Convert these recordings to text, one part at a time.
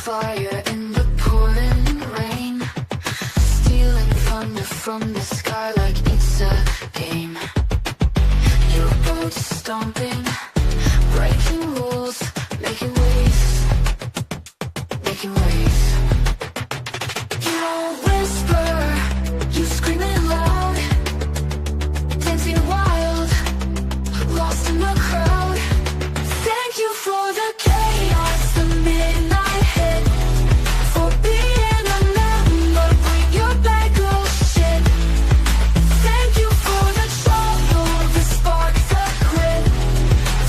fire in the pouring rain, stealing thunder from the sky like it's a game. Your boat's stomping, breaking rules, making waves, making waves. You don't whisper, you scream it loud, dancing wild, lost in the crowd. Thank you for the chaos, the midnight hit, for being a member, bring your bag of shit. Thank you for the trouble, the spark, the grit,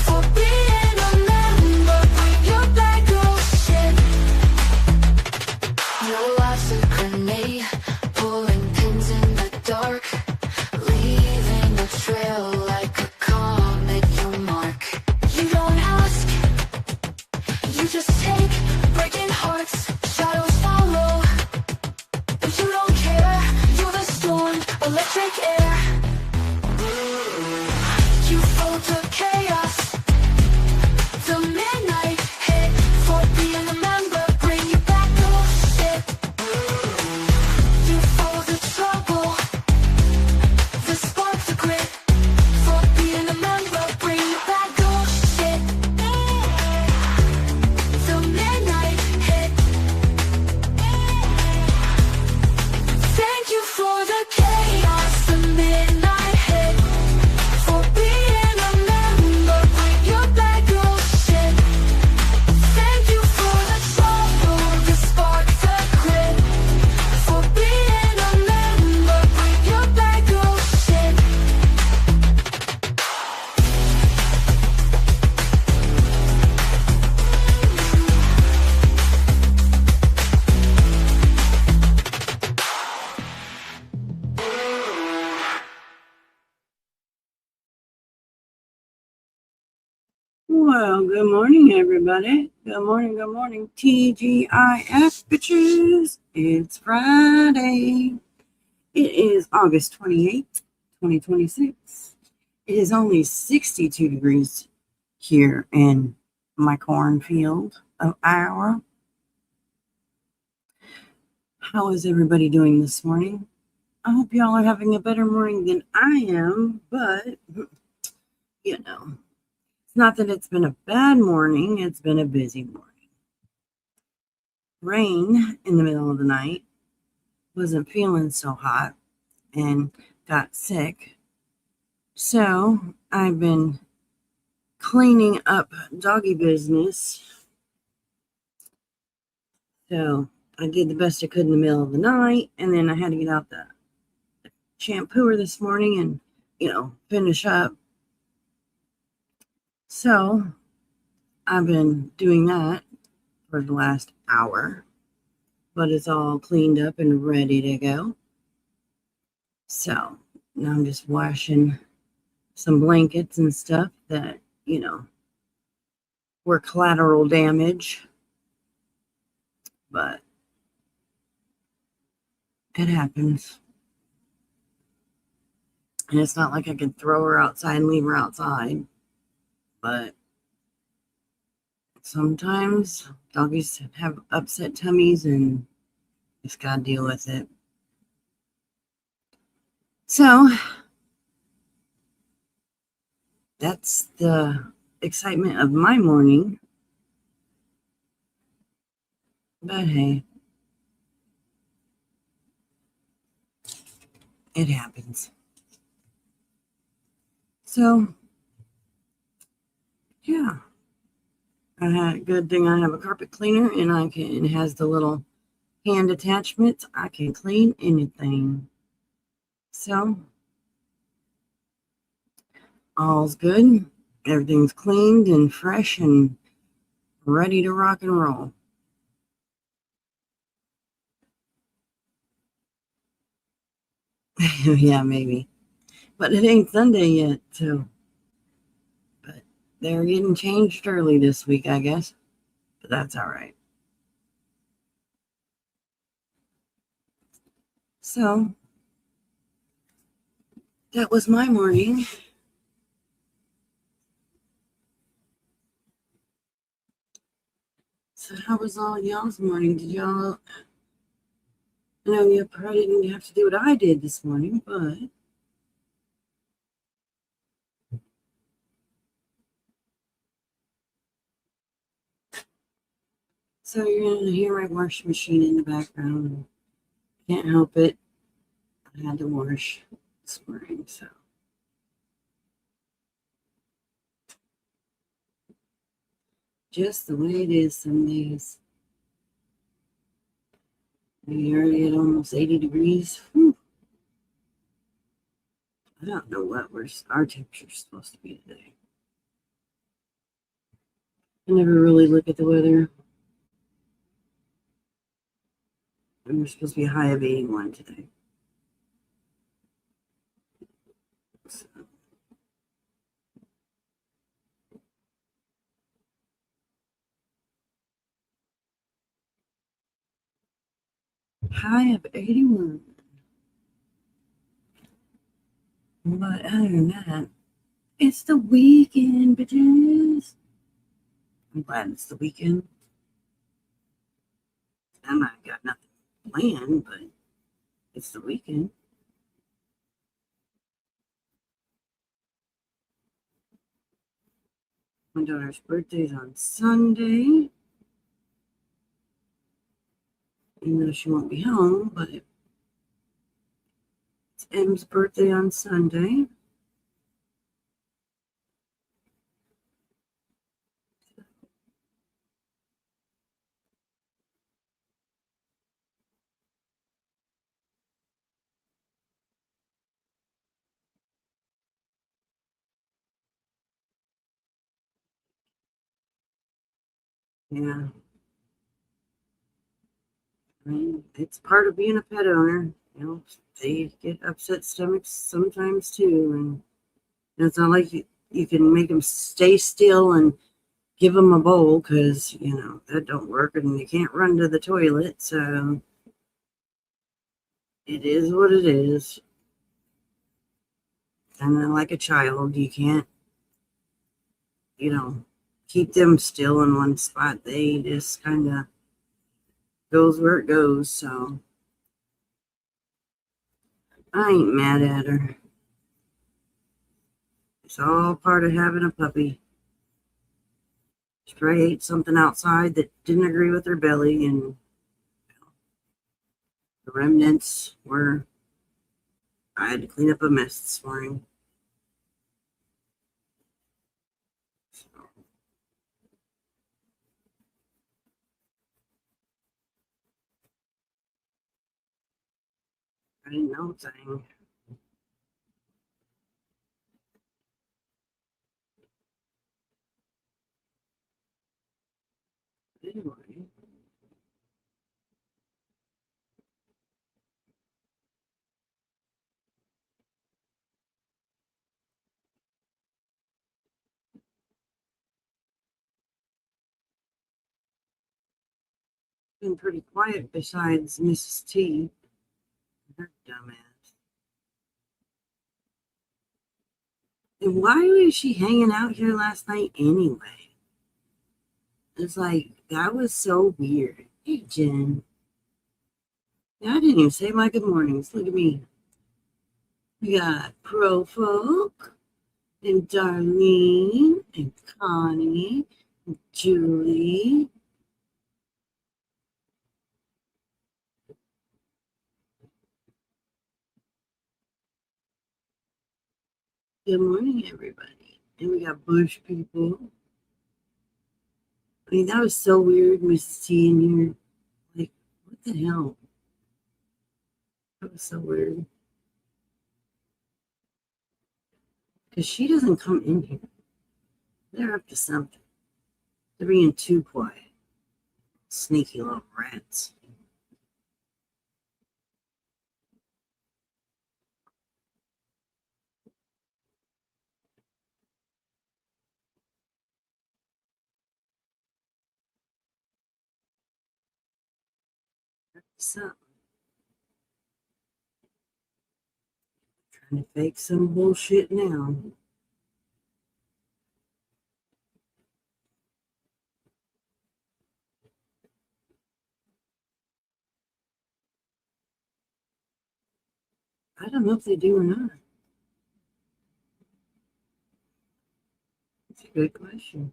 for being a member, bring your bag of shit. Your life's a grenade, pulling pins in the dark, leaving a trail like a comet you mark. You don't ask, you just take, breaking hearts, shadows follow, but you don't care. You're the storm, electric air. You fought the chaos, the midnight hit, for being a member, bring you back the shit. You follow the trouble, the spark, the grit, for being a member, bring you back the shit. The midnight hit. Thank you for the chaos, the midnight hit, for being a member, bring your bag of shit. Thank you for the trouble, the spark, the grit, for being a member, bring your bag of shit. Well, good morning, everybody. Good morning, TGIF bitches. It's Friday. It is August 28th, 2026. It is only 62 degrees here in my cornfield of Iowa. How is everybody doing this morning? I hope y'all are having a better morning than I am, but, you know, it's not that it's been a bad morning, it's been a busy morning. Rain in the middle of the night, wasn't feeling so hot, and got sick. So I've been cleaning up doggy business. So I did the best I could in the middle of the night, and then I had to get out the shampooer this morning and, finish up. So I've been doing that for the last hour, but it's all cleaned up and ready to go. So now I'm just washing some blankets and stuff that, were collateral damage, but it happens. And it's not like I could throw her outside and leave her outside, but sometimes doggies have upset tummies and just gotta deal with it. So that's the excitement of my morning. But hey, it happens. So yeah, I had a good thing. I have a carpet cleaner, and it has the little hand attachments. I can clean anything. So all's good. Everything's cleaned and fresh and ready to rock and roll. Yeah, maybe. But it ain't Sunday yet, so. But they're getting changed early this week, I guess. But that's all right. So that was my morning. So how was all y'all's morning? Did y'all, I know you probably didn't have to do what I did this morning, but so you're going to hear my washing machine in the background. Can't help it. I had to wash this morning, so. Just the way it is some days. We're already at almost 80 degrees. Whew. I don't know what our temperature is supposed to be today. I never really look at the weather. And we're supposed to be a high of 81 today. So. High of 81. But other than that, it's the weekend, bitches. I'm glad it's the weekend. I might got nothing planned, but it's the weekend. My daughter's birthday's on Sunday. Even though she won't be home, but it's M's birthday on Sunday. Yeah. I mean, it's part of being a pet owner. You know, they get upset stomachs sometimes too. And it's not like you can make them stay still and give them a bowl because, that don't work and you can't run to the toilet. So it is what it is. And then, like a child, you can't, keep them still in one spot. They just kind of goes where it goes. So I ain't mad at her. It's all part of having a puppy. She probably ate something outside that didn't agree with her belly, and the remnants were. I had to clean up a mess this morning. So, I didn't know a thing. Anyway. Been pretty quiet besides Mrs. T. Her dumbass. And why was she hanging out here last night anyway? It's like, that was so weird. Hey, Jen. Yeah, I didn't even say my good mornings. Look at me. We got Pro Folk and Darlene and Connie and Julie. Good morning, everybody. And we got Bush people. I mean, that was so weird, Mrs. T in here. Like, what the hell? That was so weird. Because she doesn't come in here. They're up to something. They're being too quiet. Sneaky little rats. So, trying to fake some bullshit now. I don't know if they do or not. It's a good question.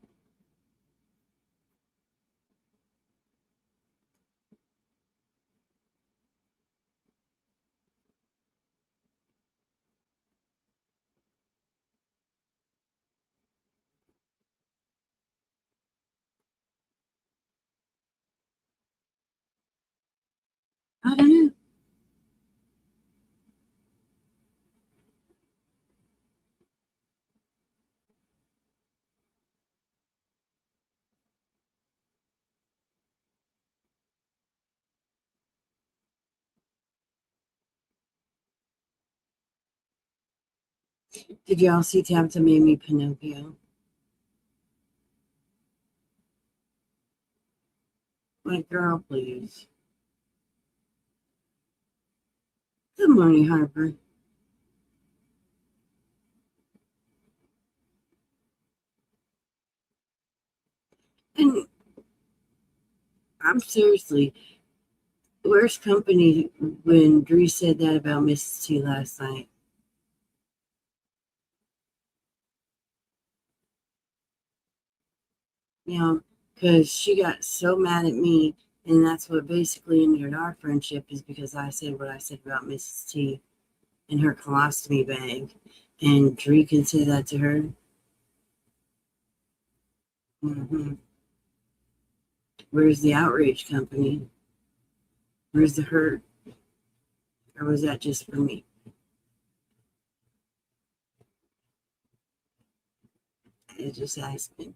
I don't know. Did y'all see Tabitha made me Pinocchio? My girl, please. Good morning, Harper. And I'm seriously, where's company when Dree said that about Mrs. T last night? You know, because she got so mad at me, and that's what basically ended our friendship is because I said what I said about Mrs. T and her colostomy bag. And Dree can say that to her. Hmm. Where's the outrage company? Where's the hurt? Or was that just for me? I just asking.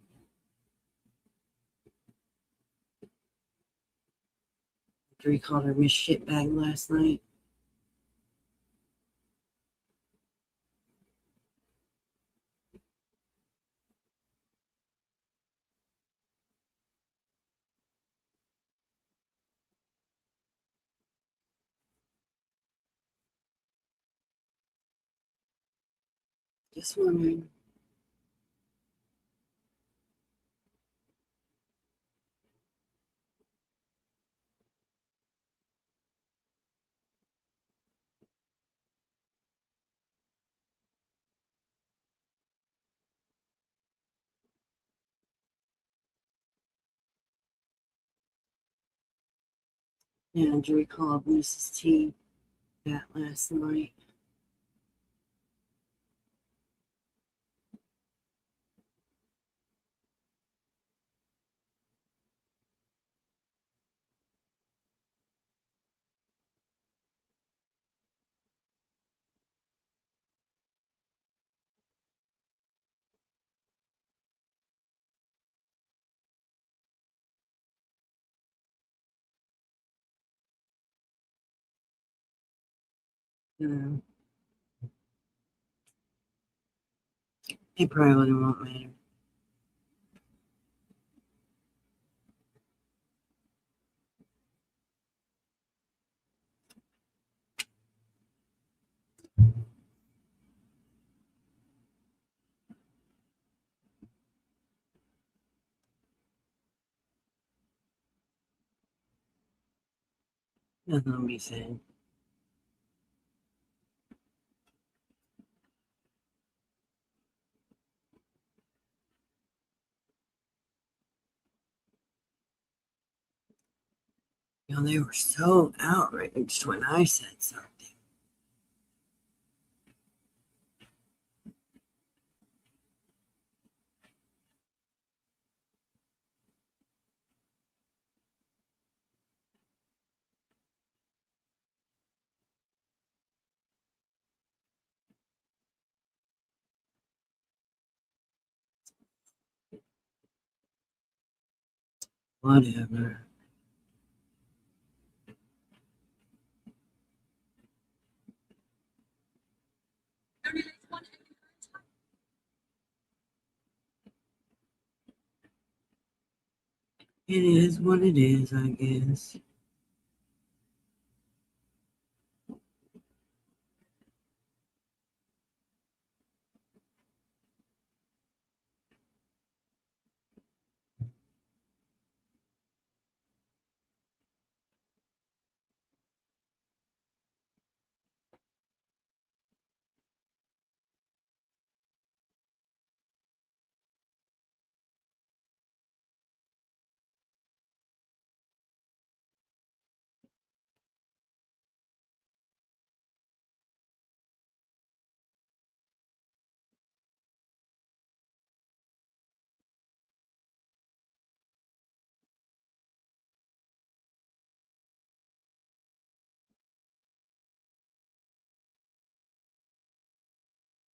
Dree called her Miss Shitbag last night. Just wondering. Yeah, Dree called Mrs. T that last night. Uh, it probably won't matter. Nothing will be said. You know, they were so outraged when I said something. Whatever. It is what it is, I guess.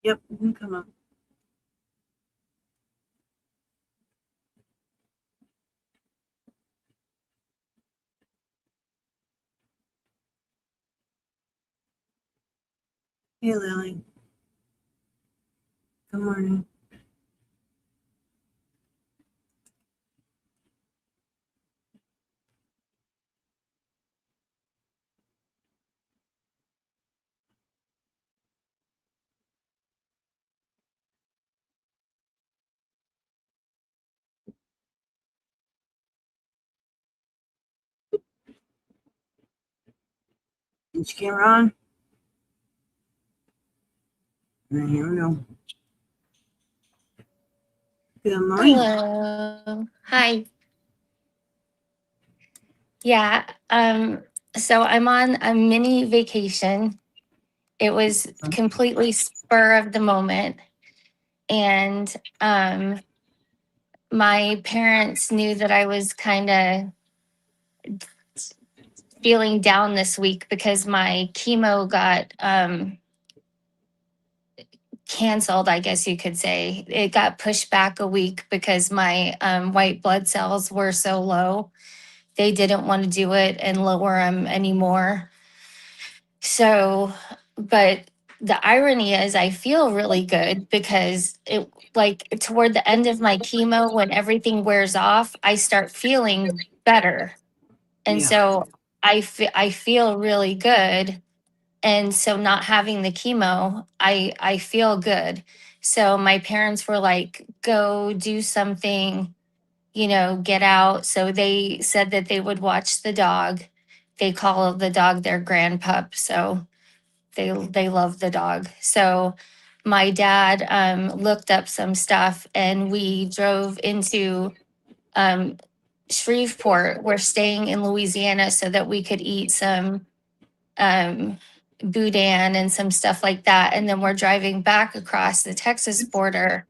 Yep, you can come up. Hey, Lily. Good morning. Is your camera on? And here we go. Good morning. Hello. Hi. Yeah. So I'm on a mini vacation. It was completely spur of the moment. And my parents knew that I was kind of feeling down this week because my chemo got canceled, I guess you could say. It got pushed back a week because my white blood cells were so low. They didn't want to do it and lower them anymore. So, but the irony is I feel really good because it, like, toward the end of my chemo, when everything wears off, I start feeling better. And Yeah. so I feel really good. And so not having the chemo, I feel good. So my parents were like, go do something, get out. So they said that they would watch the dog. They call the dog their grandpup. So they love the dog. So my dad looked up some stuff and we drove into um, Shreveport. We're staying in Louisiana so that we could eat some um, boudin and some stuff like that. And then we're driving back across the Texas border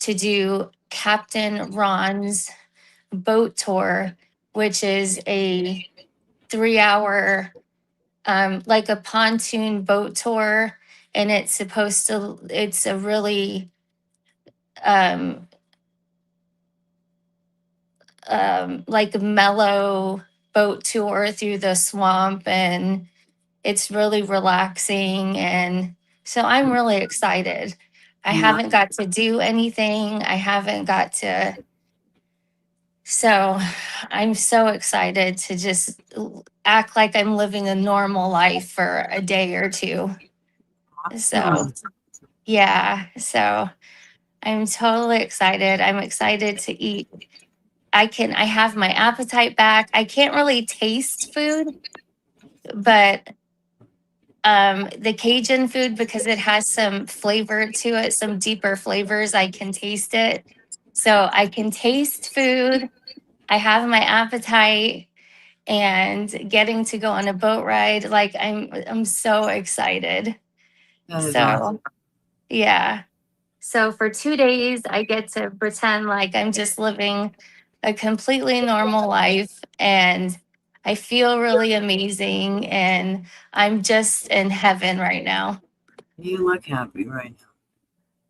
to do Captain Ron's boat tour, which is a 3 hour like a pontoon boat tour, and it's a really um, like a mellow boat tour through the swamp, and it's really relaxing. And so I'm really excited. I Yeah. haven't got to do anything. I haven't got to. So I'm so excited to just act like I'm living a normal life for a day or two. So Awesome. yeah, so I'm totally excited. I'm excited to eat. I have my appetite back. I can't really taste food, but the Cajun food, because it has some flavor to it, some deeper flavors, I can taste it. So I can taste food. I have my appetite and getting to go on a boat ride. Like I'm so excited. That is awesome. So yeah. So for 2 days, I get to pretend like I'm just living a completely normal life, and I feel really amazing, and I'm just in heaven right now. You look happy right now.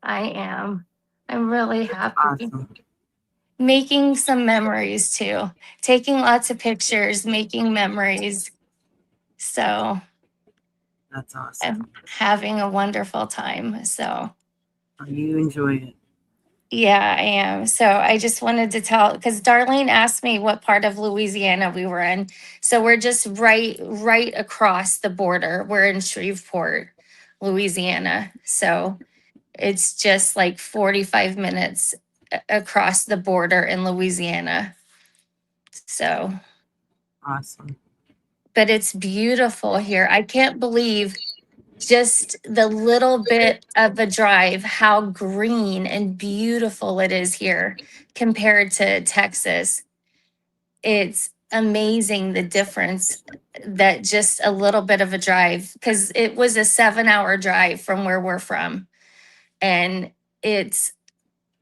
I am. I'm really happy. Awesome. Making some memories too, taking lots of pictures, making memories. So That's awesome. I'm having a wonderful time. So You enjoy it. yeah, I am. So I just wanted to tell, because Darlene asked me what part of Louisiana we were in. So we're just right across the border. We're in Shreveport, Louisiana. So it's just like 45 minutes across the border in Louisiana. So, Awesome. but it's beautiful here. I can't believe just the little bit of a drive, how green and beautiful it is here compared to Texas. It's amazing the difference that just a little bit of a drive, because it was a 7 hour drive from where we're from. And it's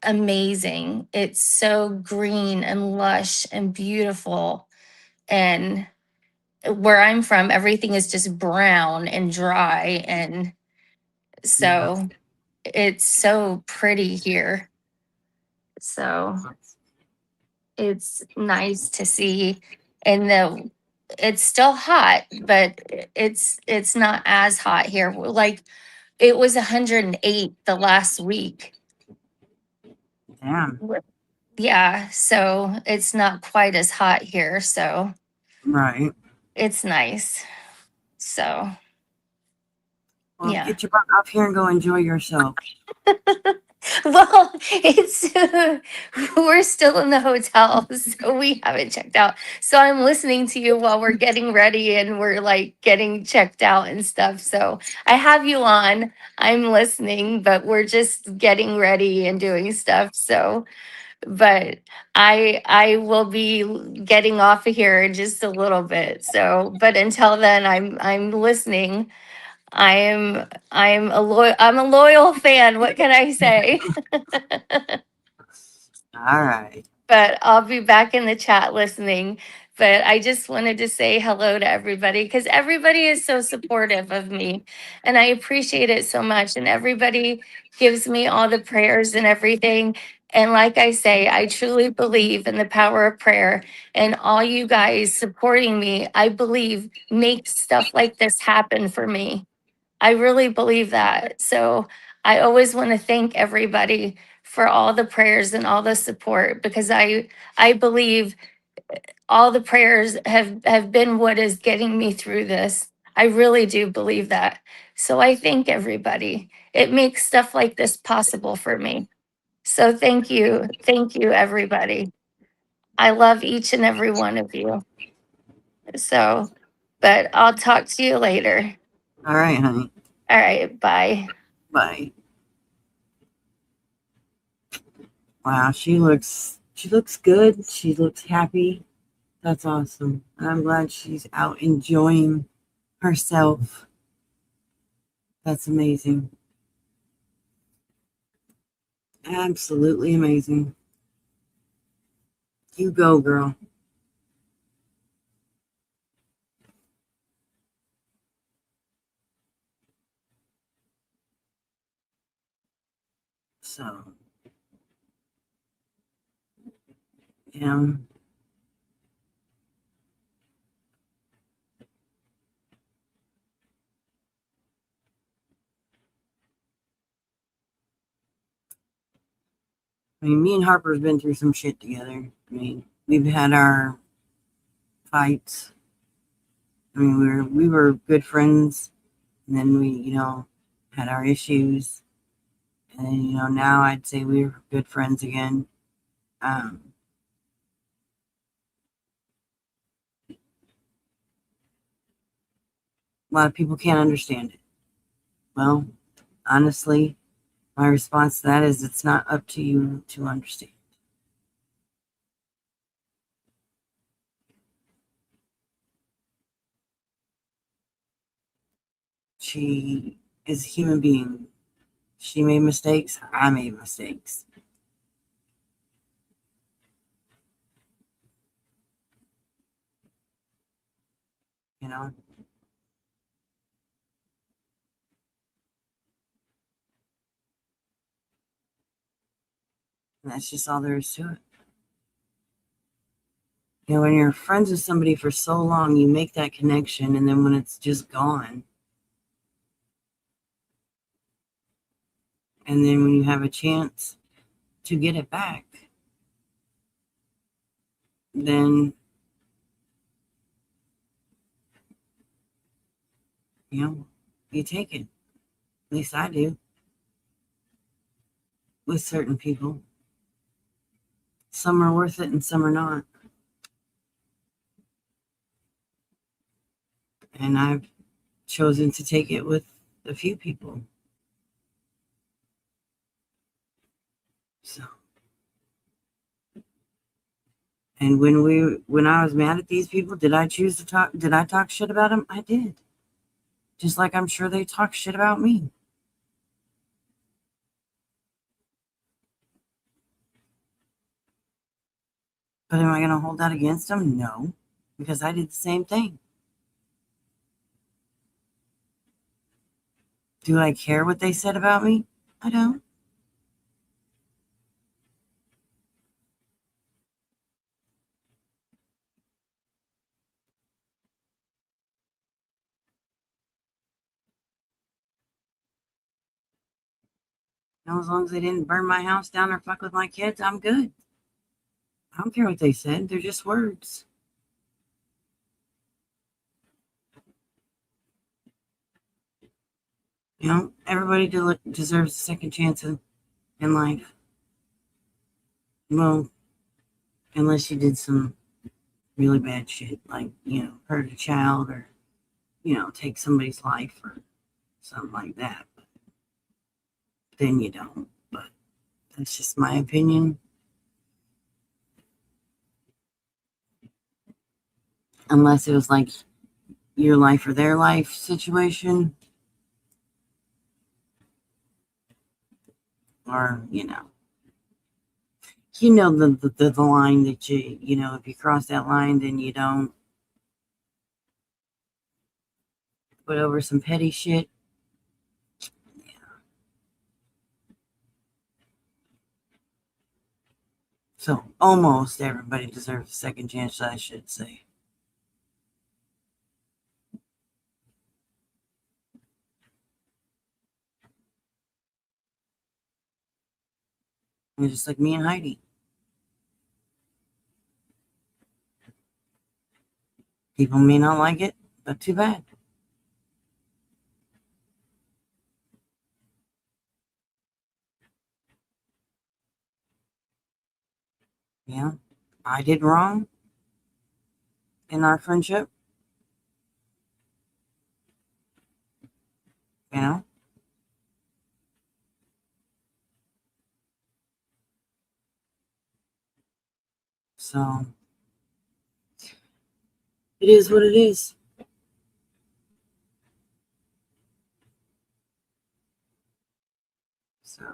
amazing. It's so green and lush and beautiful. And where I'm from, everything is just brown and dry. And Yeah. so it's so pretty here. So it's nice to see. And it's still hot, but it's not as hot here. Like it was 108 the last week. Damn. Yeah, so it's not quite as hot here, so Right. it's nice. So Well, yeah. get your butt up here and go enjoy yourself. Well, it's we're still in the hotel, so we haven't checked out. So I'm listening to you while we're getting ready and we're like getting checked out and stuff. So I have you on. I'm listening, but we're just getting ready and doing stuff. So, but I will be getting off of here in just a little bit. So, but until then, I'm listening. I'm a loyal fan. What can I say? All right. But I'll be back in the chat listening. But I just wanted to say hello to everybody because everybody is so supportive of me and I appreciate it so much. And everybody gives me all the prayers and everything. And like I say, I truly believe in the power of prayer and all you guys supporting me, I believe makes stuff like this happen for me. I really believe that. So I always want to thank everybody for all the prayers and all the support because I believe all the prayers have been what is getting me through this. I really do believe that. So I thank everybody. It makes stuff like this possible for me. So thank you. Thank you everybody. I love each and every one of you. So, but I'll talk to you later. All right, honey. All right, bye. Bye. Wow, she looks good. She looks happy. That's awesome. And I'm glad she's out enjoying herself. That's amazing. Absolutely amazing. You go, girl. So, yeah. I mean, me and Harper's been through some shit together. I mean, we've had our fights. I mean, we were good friends, and then we, had our issues, and then, now I'd say we're good friends again. Um, a lot of people can't understand it. Well, honestly, my response to that is it's not up to you to understand. She is a human being. She made mistakes. I made mistakes. You know? And that's just all there is to it. When you're friends with somebody for so long, you make that connection, and then when it's just gone, and then when you have a chance to get it back, then, you take it. At least I do. With certain people. Some are worth it and some are not. And I've chosen to take it with a few people. So, and when I was mad at these people, did I talk shit about them? I did. Just like I'm sure they talk shit about me. But am I going to hold that against them? No, because I did the same thing. Do I care what they said about me? I don't. As long as they didn't burn my house down or fuck with my kids, I'm good. I don't care what they said. They're just words. Everybody deserves a second chance in life. Well, unless you did some really bad shit, like, hurt a child or, take somebody's life or something like that. But then you don't. But that's just my opinion. Unless it was like your life or their life situation. Or, the line that if you cross that line, then you don't put over some petty shit. Yeah. So almost everybody deserves a second chance, I should say. It's just like me and Heidi. People may not like it, but too bad. Yeah, I did wrong in our friendship. You know, so it is what it is. So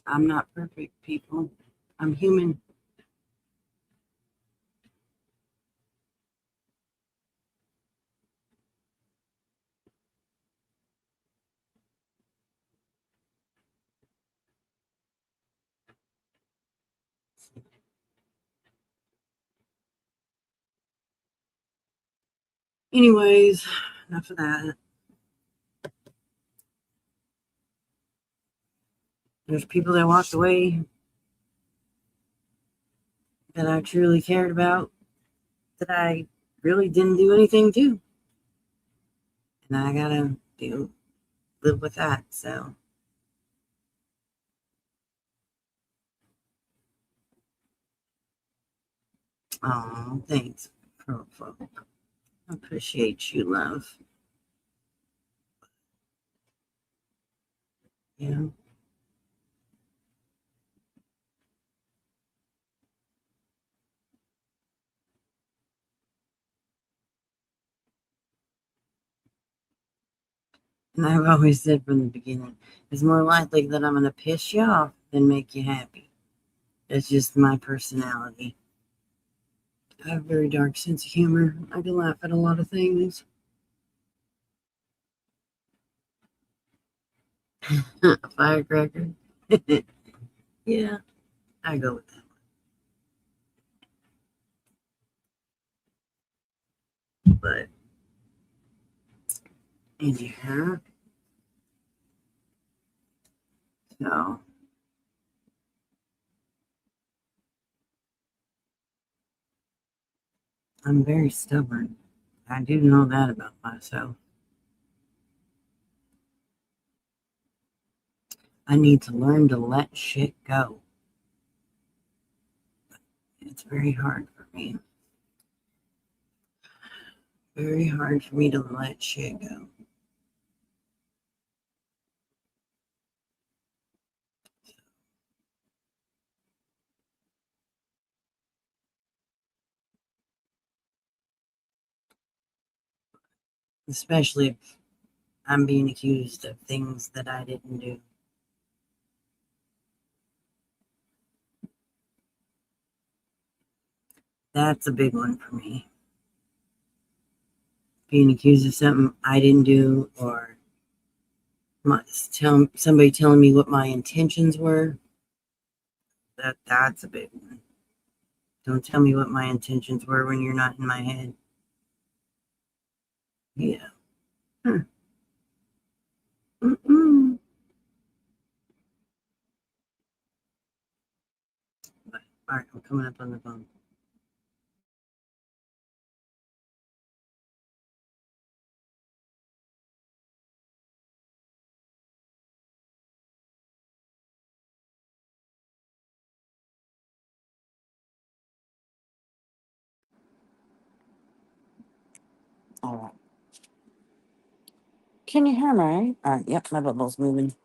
I'm not perfect, people. I'm human. Anyways, enough of that. There's people that walked away that I truly cared about that I really didn't do anything to. And I gotta live with that. So oh, thanks, pro folk. I appreciate you, love. Yeah. And I've always said from the beginning, it's more likely that I'm gonna piss you off than make you happy. That's just my personality. I have a very dark sense of humor. I can laugh at a lot of things. Firecracker. Yeah, I go with that. But anyhow, so I'm very stubborn. I do know that about myself. I need to learn to let shit go. It's very hard for me. Very hard for me to let shit go. Especially if I'm being accused of things that I didn't do. That's a big one for me. Being accused of something I didn't do or Somebody telling me what my intentions were. That's a big one. Don't tell me what my intentions were when you're not in my head. Yeah. Mm-mm. All right, I'm coming up on the phone. All right. Can you hear me? All right. Yep, my bubble's moving.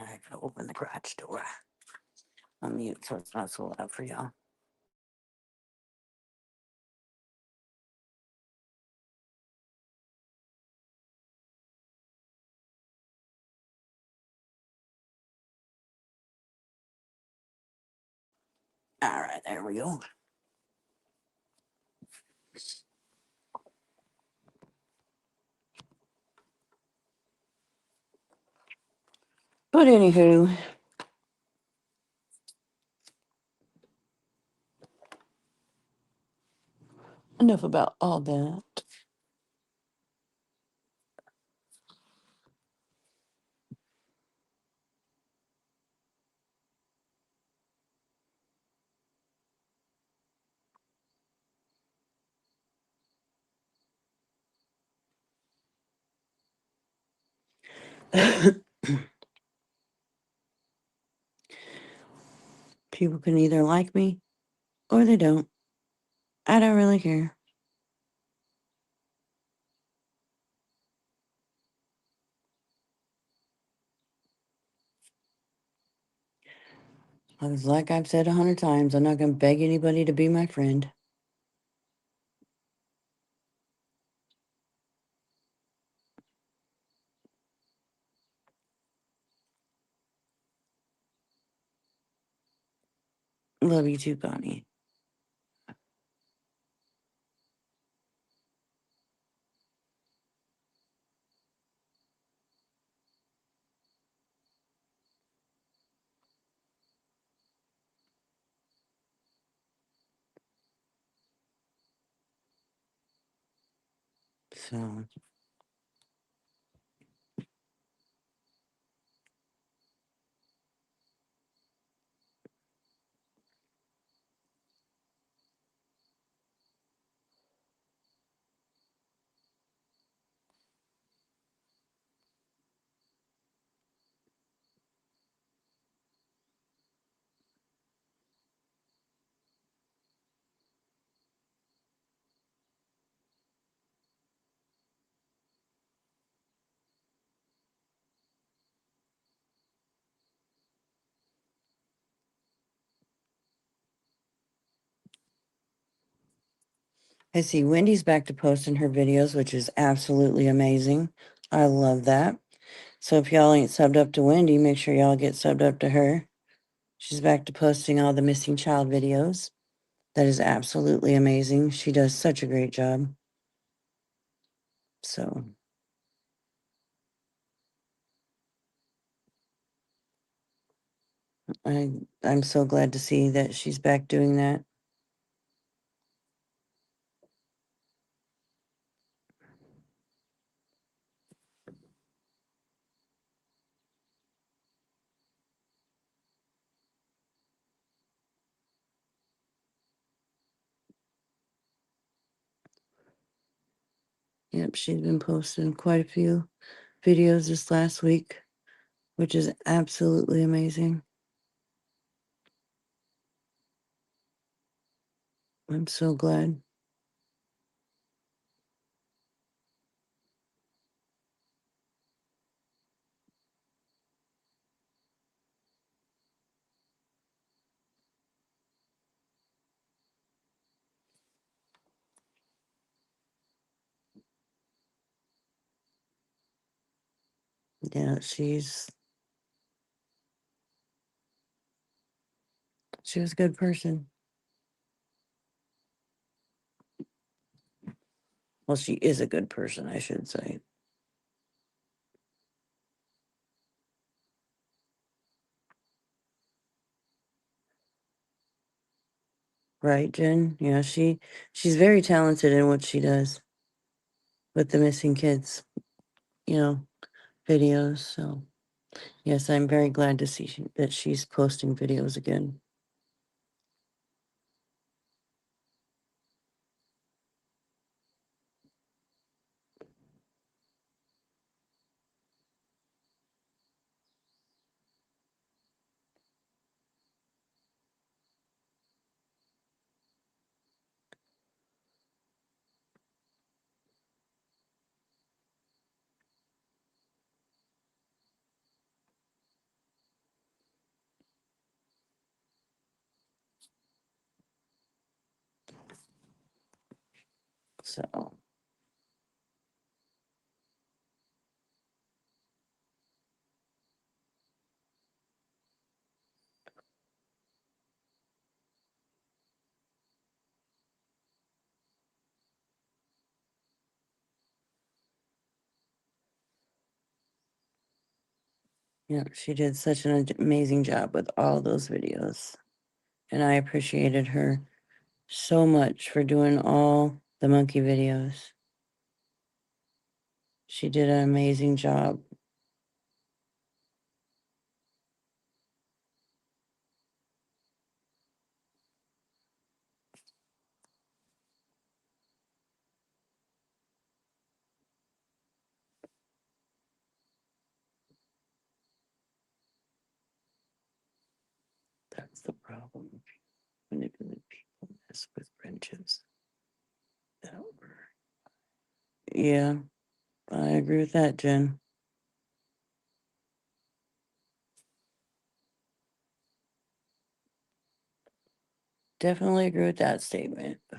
I gotta open the garage door. I'm mute, so it's not so loud for y'all. All right, there we go. But anywho, enough about all that. People can either like me or they don't. I don't really care. Like I've said 100 times, I'm not going to beg anybody to be my friend. Love you too, Connie. So, I see Wendy's back to posting her videos, which is absolutely amazing. I love that. So if y'all ain't subbed up to Wendy, make sure y'all get subbed up to her. She's back to posting all the missing child videos. That is absolutely amazing. She does such a great job. So I'm so glad to see that she's back doing that. Yep, she's been posting quite a few videos this last week, which is absolutely amazing. I'm so glad. Yeah, she was a good person. Well, she is a good person, I should say. Right, Jen? Yeah, she's very talented in what she does with the missing kids, you know, videos. So yes, I'm very glad to see that she's posting videos again. So yeah, she did such an amazing job with all those videos. And I appreciated her so much for doing all the monkey videos. She did an amazing job. That's the problem. Manipulative people mess with friendships. That were. Yeah, I agree with that, Jen. Definitely agree with that statement. I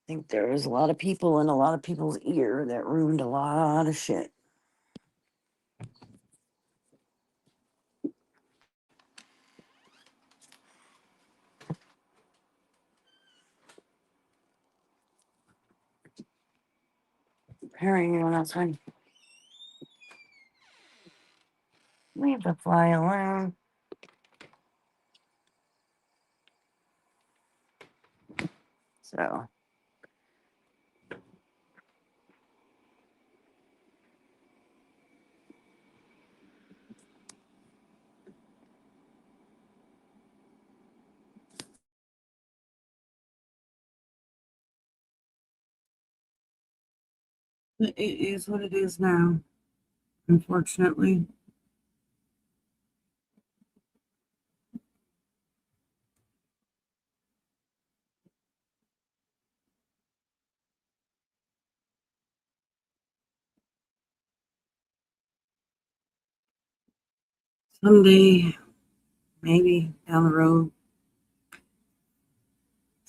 think there was a lot of people in a lot of people's ear that ruined a lot of shit. Harry, you want outside? Leave the fly alone. So it is what it is now, unfortunately. Someday, maybe down the road,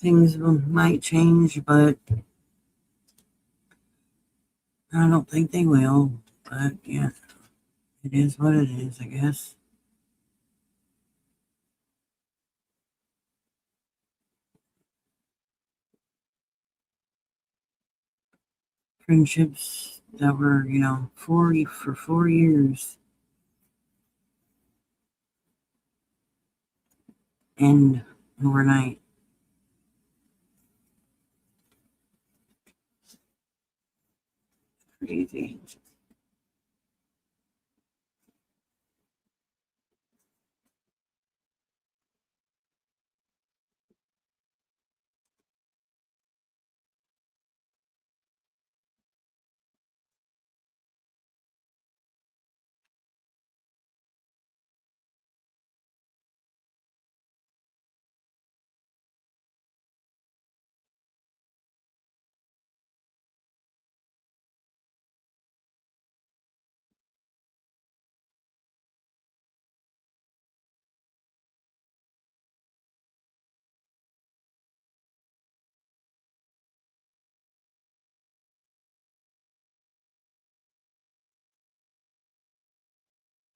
things might change, but I don't think they will. But yeah, it is what it is, I guess. Friendships that were, 4 years end overnight. Crazy.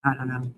I don't know.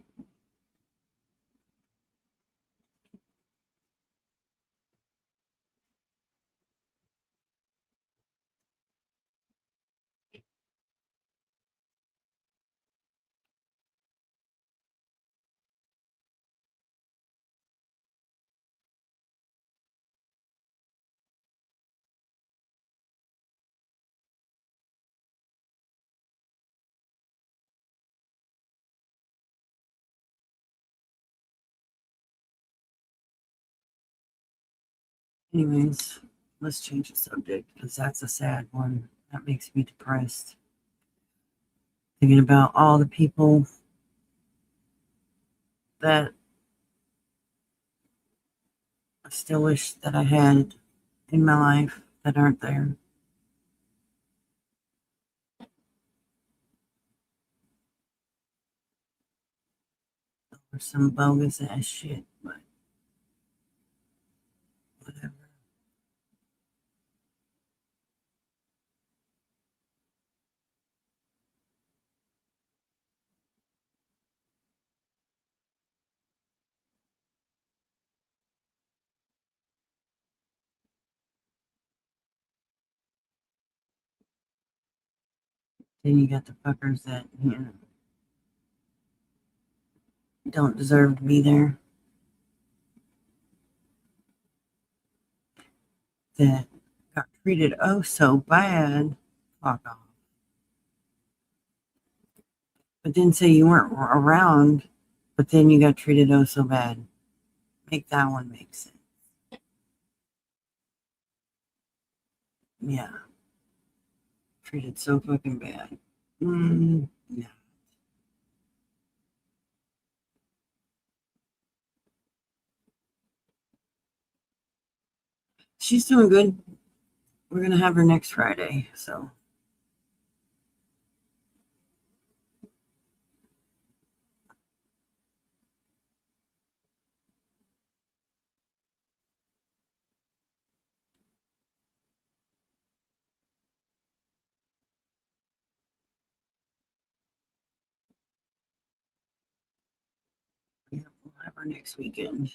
Anyways, let's change the subject because that's a sad one. That makes me depressed. Thinking about all the people that I still wish that I had in my life that aren't there. Or some bogus ass shit, but whatever. Then you got the fuckers that, don't deserve to be there. That got treated oh so bad. Fuck off. But then say you weren't around, but then you got treated oh so bad. Make that one make sense. Yeah. Treated so fucking bad. Yeah. She's doing good. We're gonna have her next Friday, so yeah, we'll have her next weekend.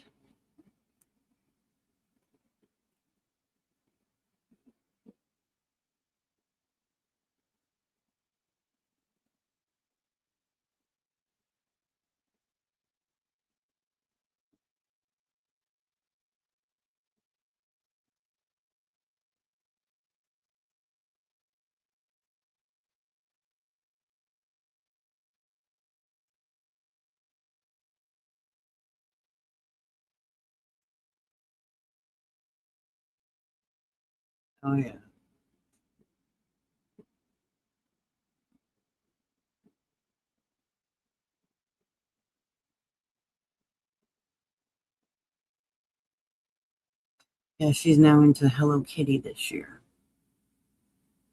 Oh yeah. Yeah, she's now into Hello Kitty this year.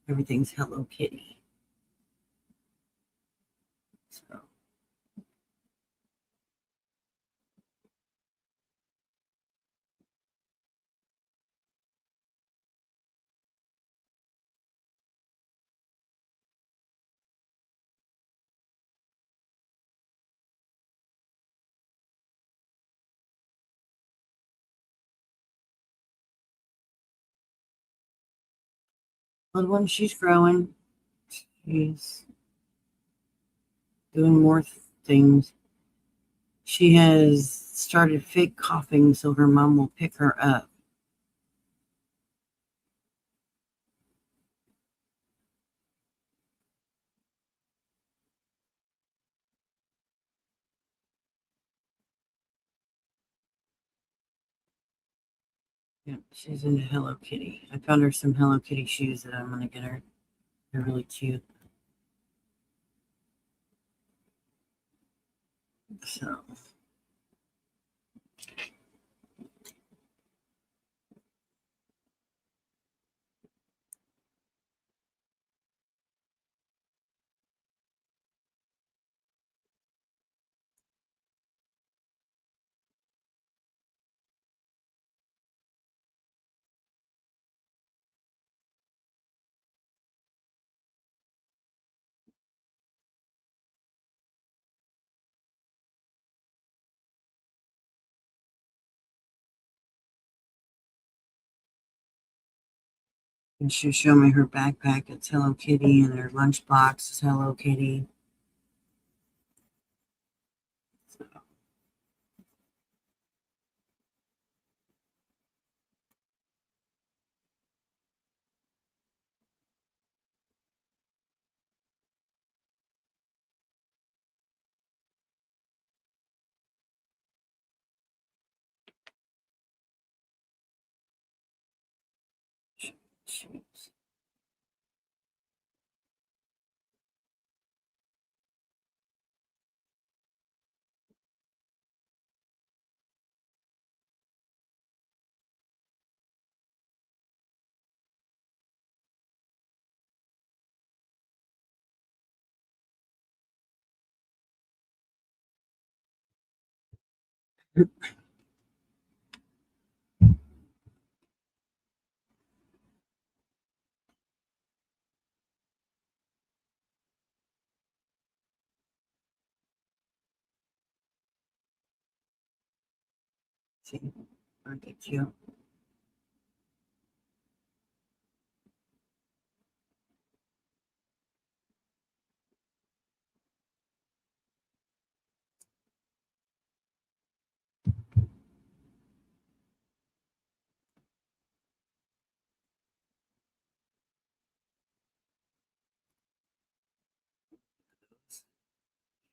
Everything's Hello Kitty. So but when she's growing, she's doing more things. She has started fake coughing so her mom will pick her up. Yeah, she's into Hello Kitty. I found her some Hello Kitty shoes that I'm gonna get her. They're really cute. So And she showed me her backpack. It's Hello Kitty, and her lunchbox is Hello Kitty. Shoes. See, aren't they cute?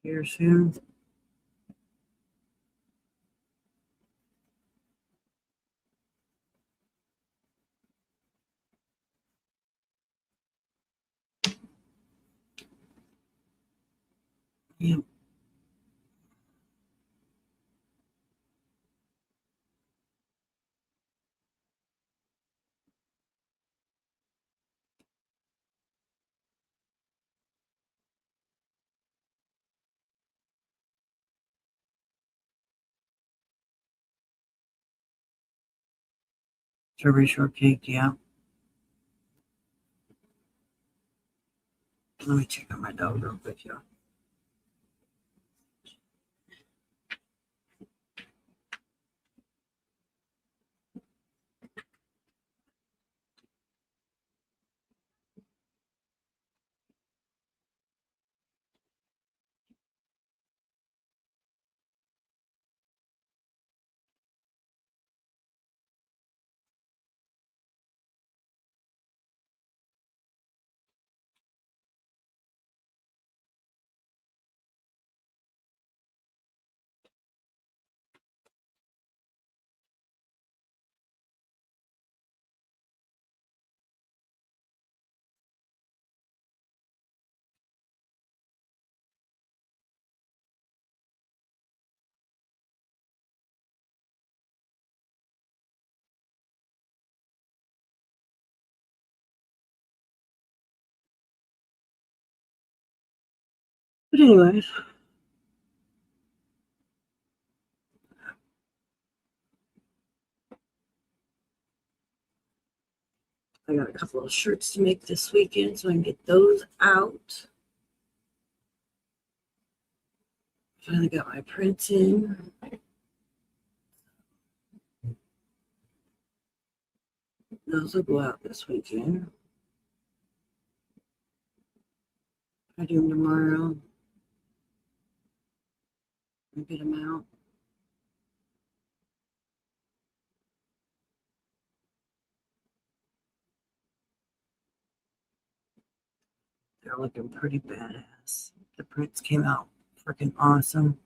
Here soon. Yep. Strawberry shortcake, yeah. Let me check on my dog real quick, y'all. But anyways, I got a couple of shirts to make this weekend, so I can get those out. Finally got my prints in. Those will go out this weekend. I do them tomorrow. And get them out. They're looking pretty badass. The prints came out freaking awesome.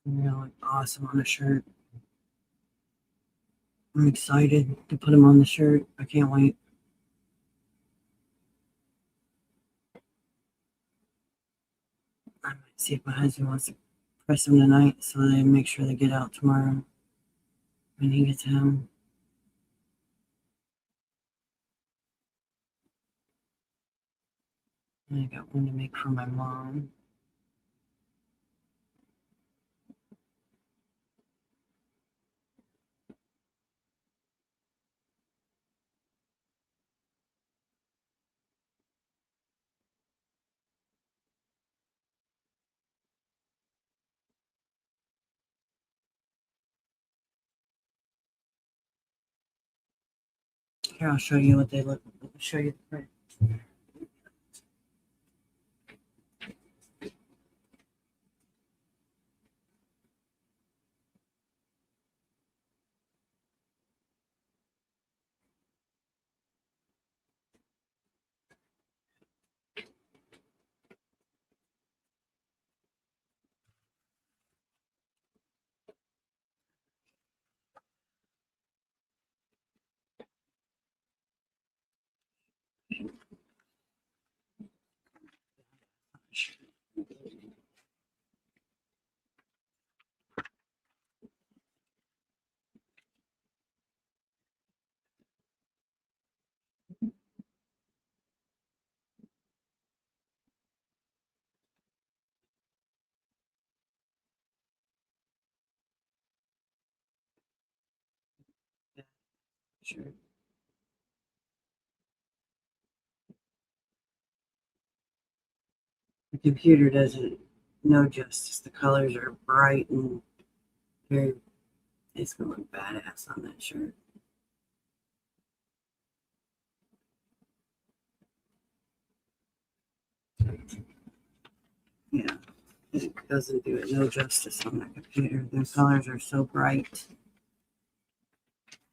And they look awesome on a shirt. I'm excited to put them on the shirt. I can't wait. I might see if my husband wants to press them tonight so they make sure they get out tomorrow when he gets home. And I got one to make for my mom. Here, I'll show you what they look. I'll show you the print. Sure. The computer doesn't know justice. The colors are bright and very. It's gonna look badass on that shirt. Yeah, it doesn't do it no justice on that computer. The colors are so bright.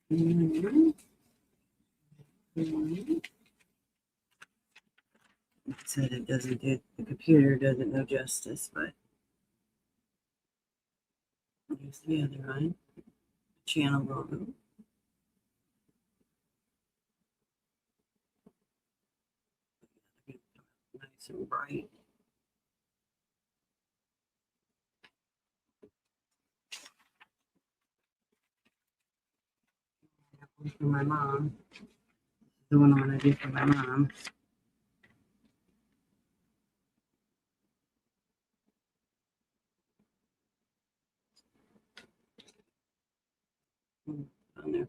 Like I said, it doesn't do the computer doesn't know justice, but here's the other one. Channel logo. Nice and bright. For my mom. The one I did for my mom. On there.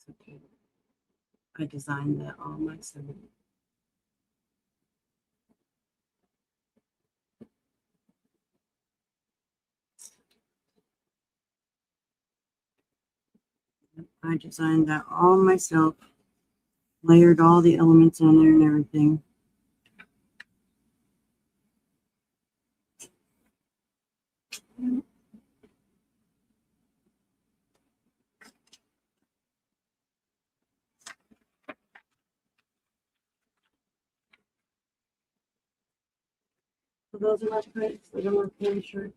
So cute. I designed that all myself. I designed that all myself. Layered all the elements on there and everything. So those are my prints that I'm working on shirt.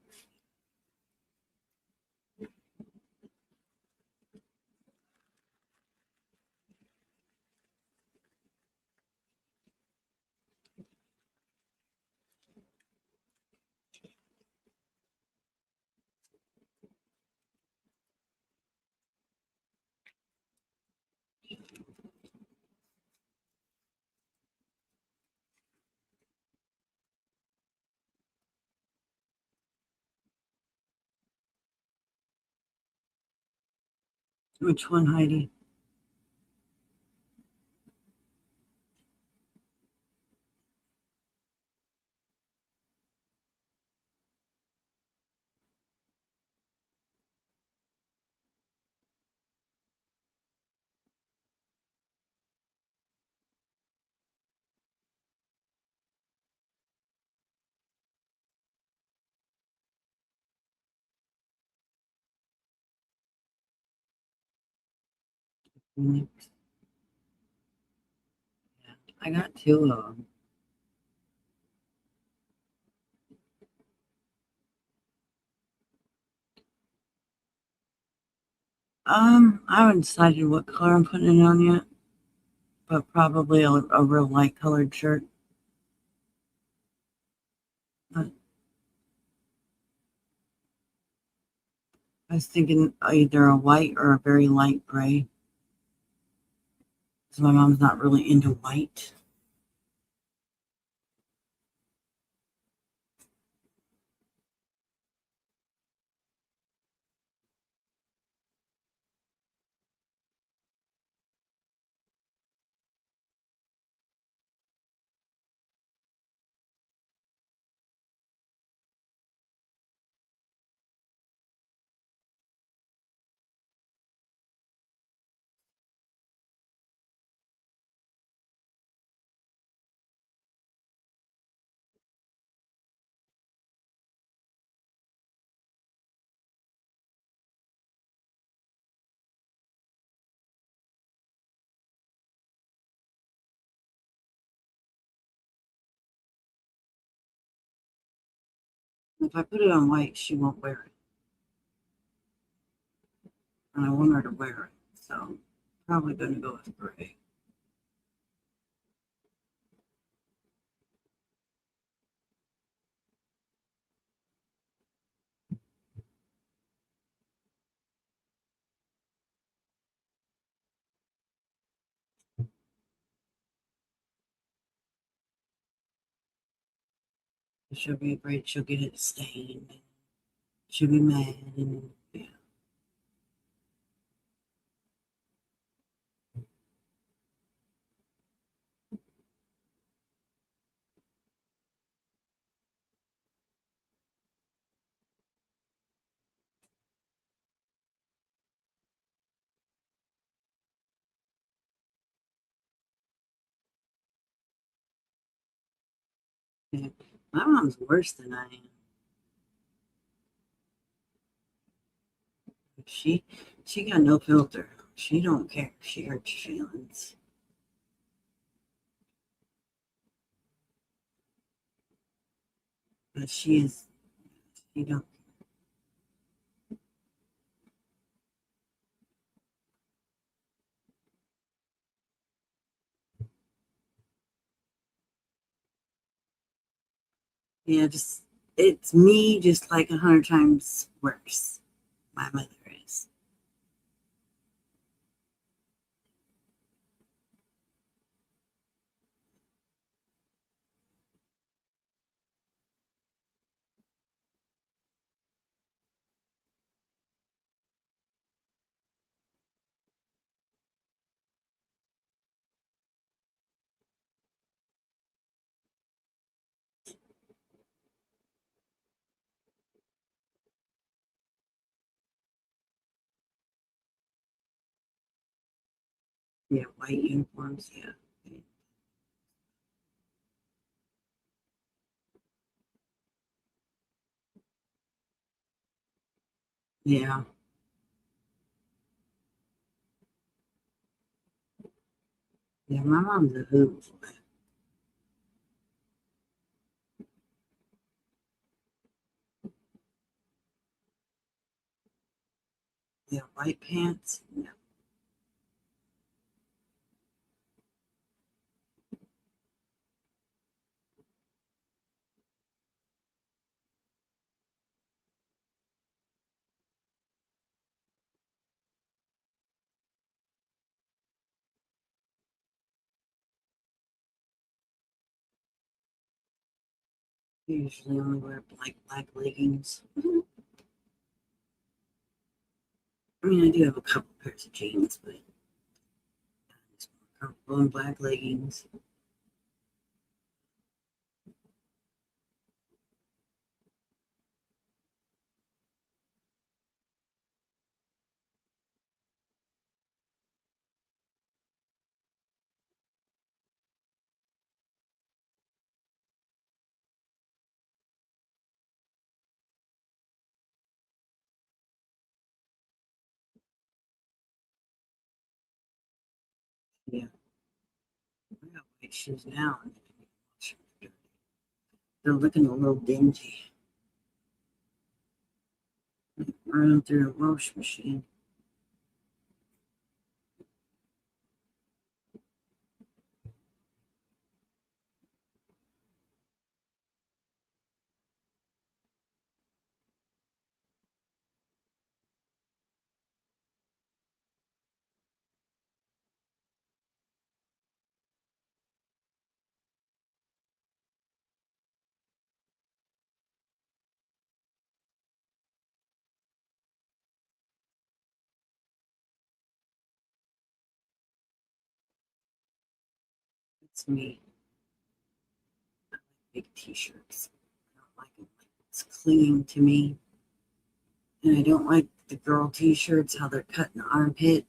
Which one, Heidi? Phoenix. Yeah, I got two of them. I haven't decided what color I'm putting it on yet, but probably a real light colored shirt. But I was thinking either a white or a very light gray. Because my mom's not really into white. If I put it on white, she won't wear it. And I want her to wear it. So probably going to go with gray. She'll be afraid she'll get it stained. She'll be mad and yeah. Yeah. My mom's worse than I am. She got no filter. She don't care. She hurts your feelings. But she don't. Yeah, just it's me just like 100 times worse. My mother is. Yeah, white uniforms, yeah. Yeah. Yeah, my mom's a hoot. Yeah, white pants. No. I usually only wear like black leggings. I mean, I do have a couple pairs of jeans, but it's more comfortable in black leggings. Yeah, I got white shoes now. They're looking a little dingy. Running through a wash machine. It's me. I like big t-shirts. I don't like them. It's clinging to me. And I don't like the girl t-shirts, how they're cut in the armpit.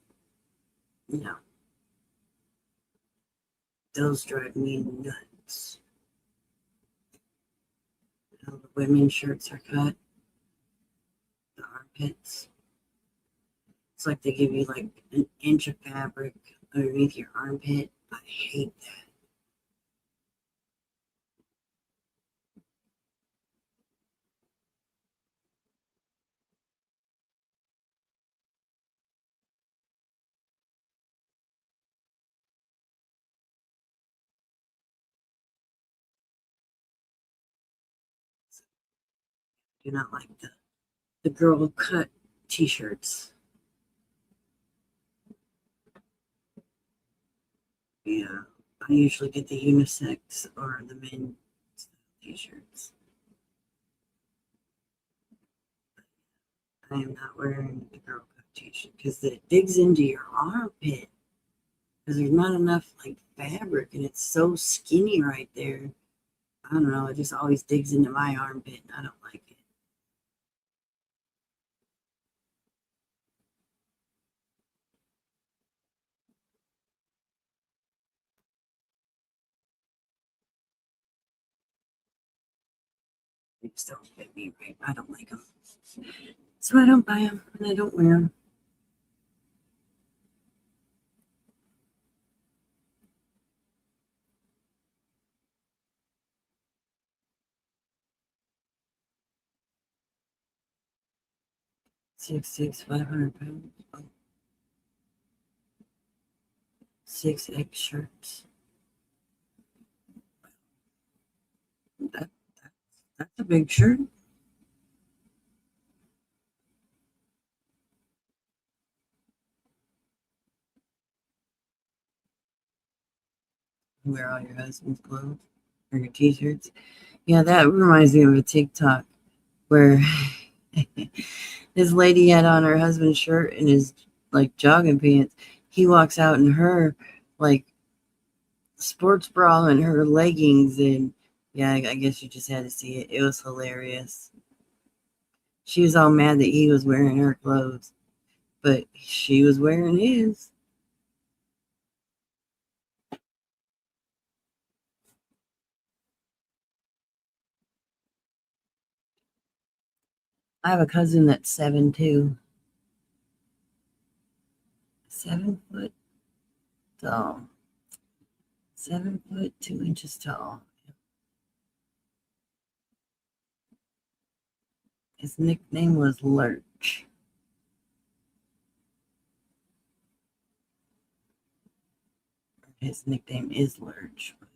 No, those drive me nuts. How the women's shirts are cut, the armpits. It's like they give you like an inch of fabric underneath your armpit. I hate that. Do not like the girl cut t-shirts. Yeah, I usually get the unisex or the men's t-shirts. I am not wearing the girl cut t-shirt because it digs into your armpit because there's not enough like fabric and it's so skinny right there. I don't know. It just always digs into my armpit. And I don't like it. They just don't fit me right. I don't like them. So I don't buy them and I don't wear them. Six, 500 pounds. Oh. 6X shirts. That's a big shirt. You wear all your husband's clothes or your t-shirts. Yeah, that reminds me of a TikTok where this lady had on her husband's shirt and his like jogging pants. He walks out in her like sports bra and her leggings, and yeah, I guess you just had to see it. It was hilarious. She was all mad that he was wearing her clothes, but she was wearing his. I have a cousin that's 7'2", 7 foot tall, 7 foot 2 inches tall. His nickname was Lurch. His nickname is Lurch, but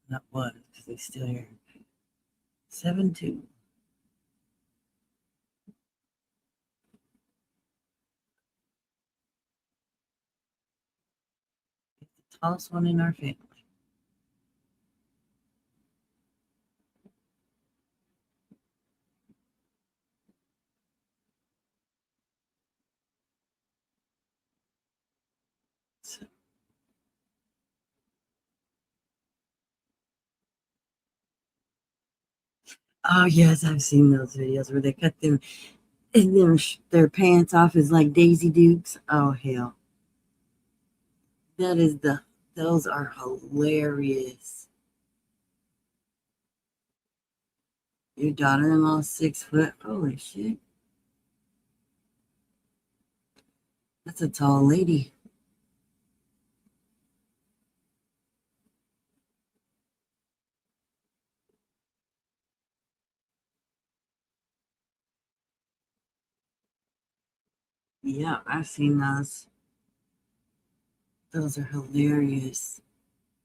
not was because he's still here. 7'2". The tallest one in our family. So, oh yes, I've seen those videos where they cut them and their pants off as like Daisy Dukes. Oh hell, that is those are hilarious. Your daughter-in-law's 6 foot. Holy shit, that's a tall lady. Yeah, I've seen those. Those are hilarious.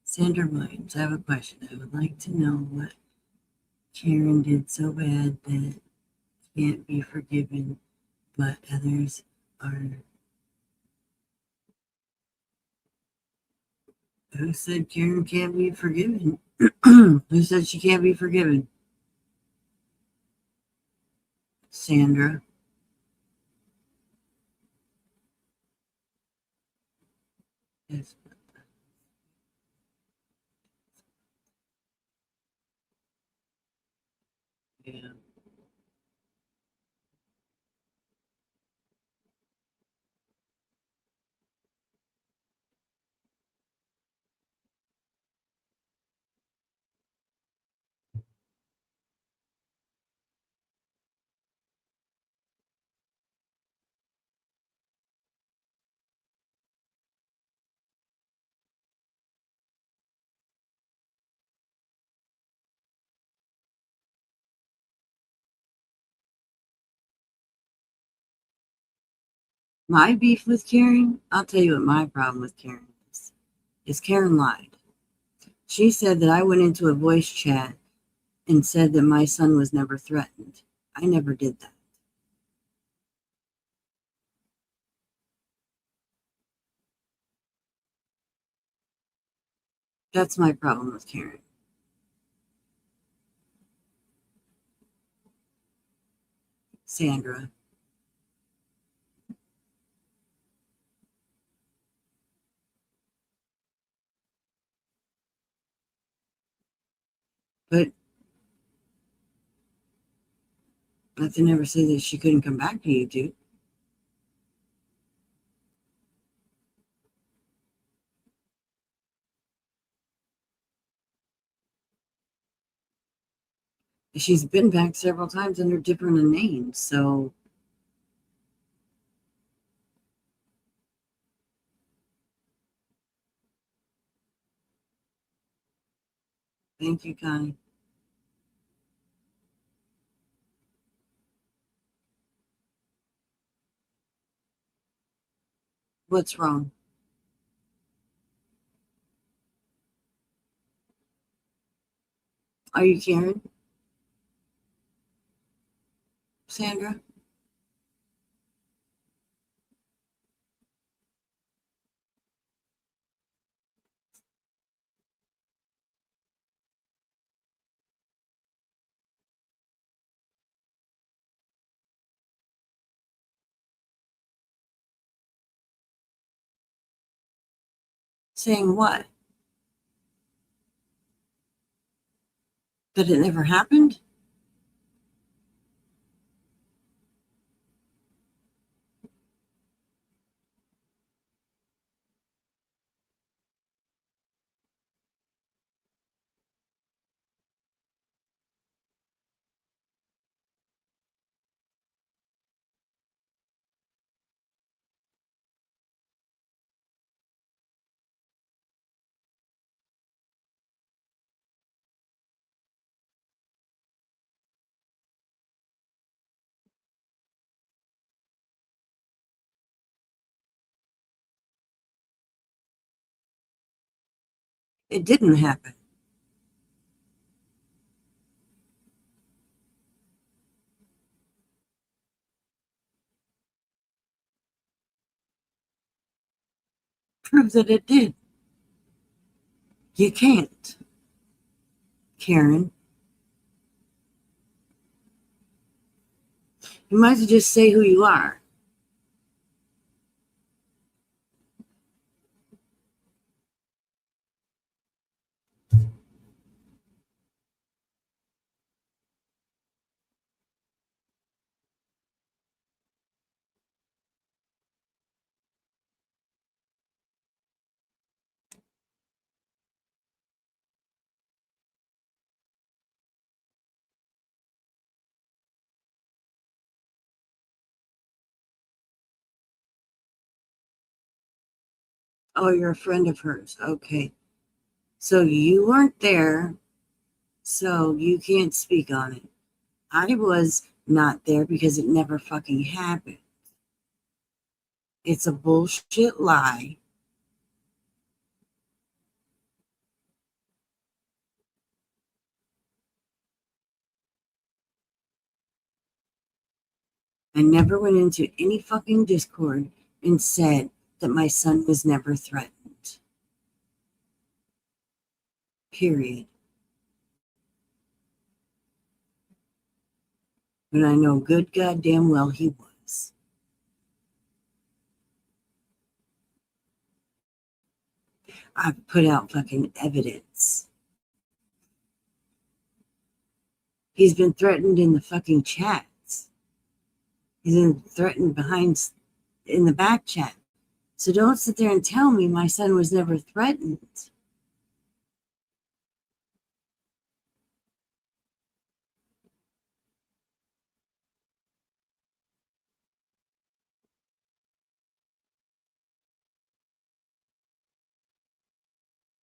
Sandra Williams, I have a question. I would like to know what Karen did so bad that can't be forgiven, but others are. Who said Karen can't be forgiven? Who said she can't be forgiven? Sandra. Yes. Yeah. My beef with Karen, I'll tell you what my problem with Karen is Karen lied. She said that I went into a voice chat and said that my son was never threatened. I never did that. That's my problem with Karen. Sandra. But nothing ever said that she couldn't come back to YouTube. She's been back several times under different names, so thank you, Connie. What's wrong? Are you Karen? Sandra? Saying what? That it never happened? It didn't happen. Prove that it did. You can't, Karen. You might as well just say who you are. Oh, you're a friend of hers. Okay. So you weren't there, so you can't speak on it. I was not there because it never fucking happened. It's a bullshit lie. I never went into any fucking Discord and said that my son was never threatened. Period. But I know good goddamn well he was. I've put out fucking evidence. He's been threatened in the fucking chats. He's been threatened in the back chat. So don't sit there and tell me my son was never threatened.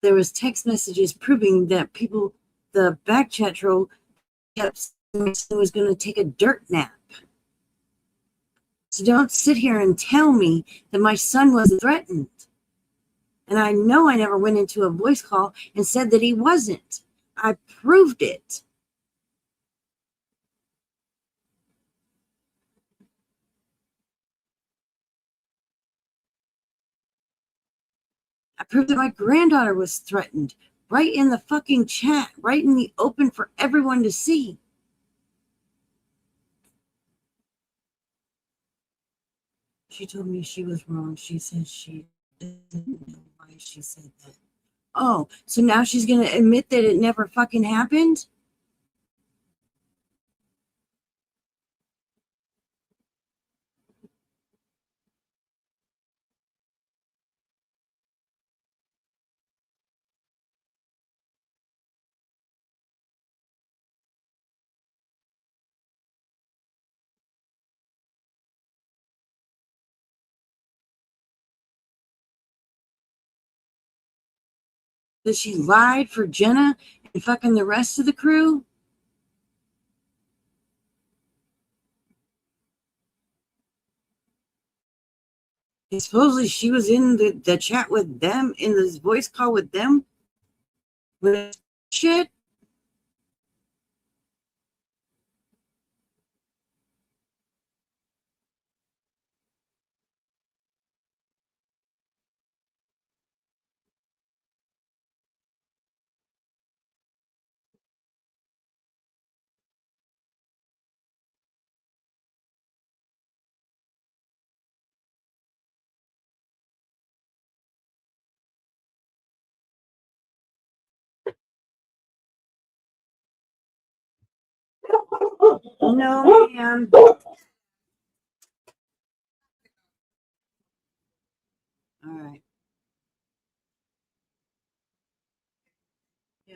There was text messages proving that the back chat troll kept saying my son was going to take a dirt nap. So don't sit here and tell me that my son wasn't threatened. And I know I never went into a voice call and said that he wasn't. I proved it. proved that my granddaughter was threatened right in the fucking chat, right in the open for everyone to see. She told me she was wrong. She said she didn't know why she said that. Oh, so now she's going to admit that it never fucking happened? That she lied for Jenna and fucking the rest of the crew? And supposedly she was in the chat with them, in this voice call with them. With shit. No, ma'am. All right. Yeah.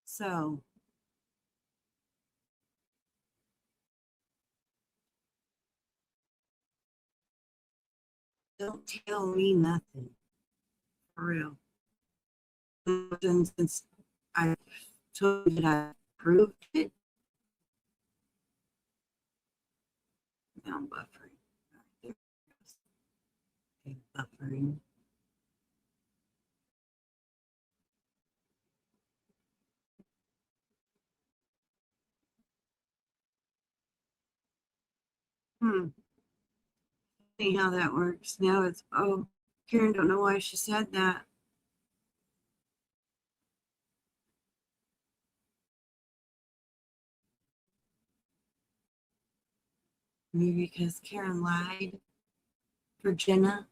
So, don't tell me nothing. For real. Since I told you that I proved it, now I'm buffering. All right, there it goes. Okay, buffering. See how that works. Now it's, oh, Karen don't know why she said that. Maybe because Karen lied for Jenna.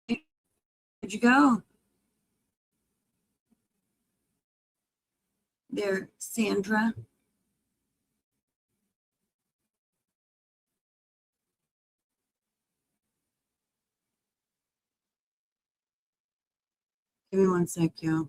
Where'd you go? There, Sandra. Give me one sec, yo.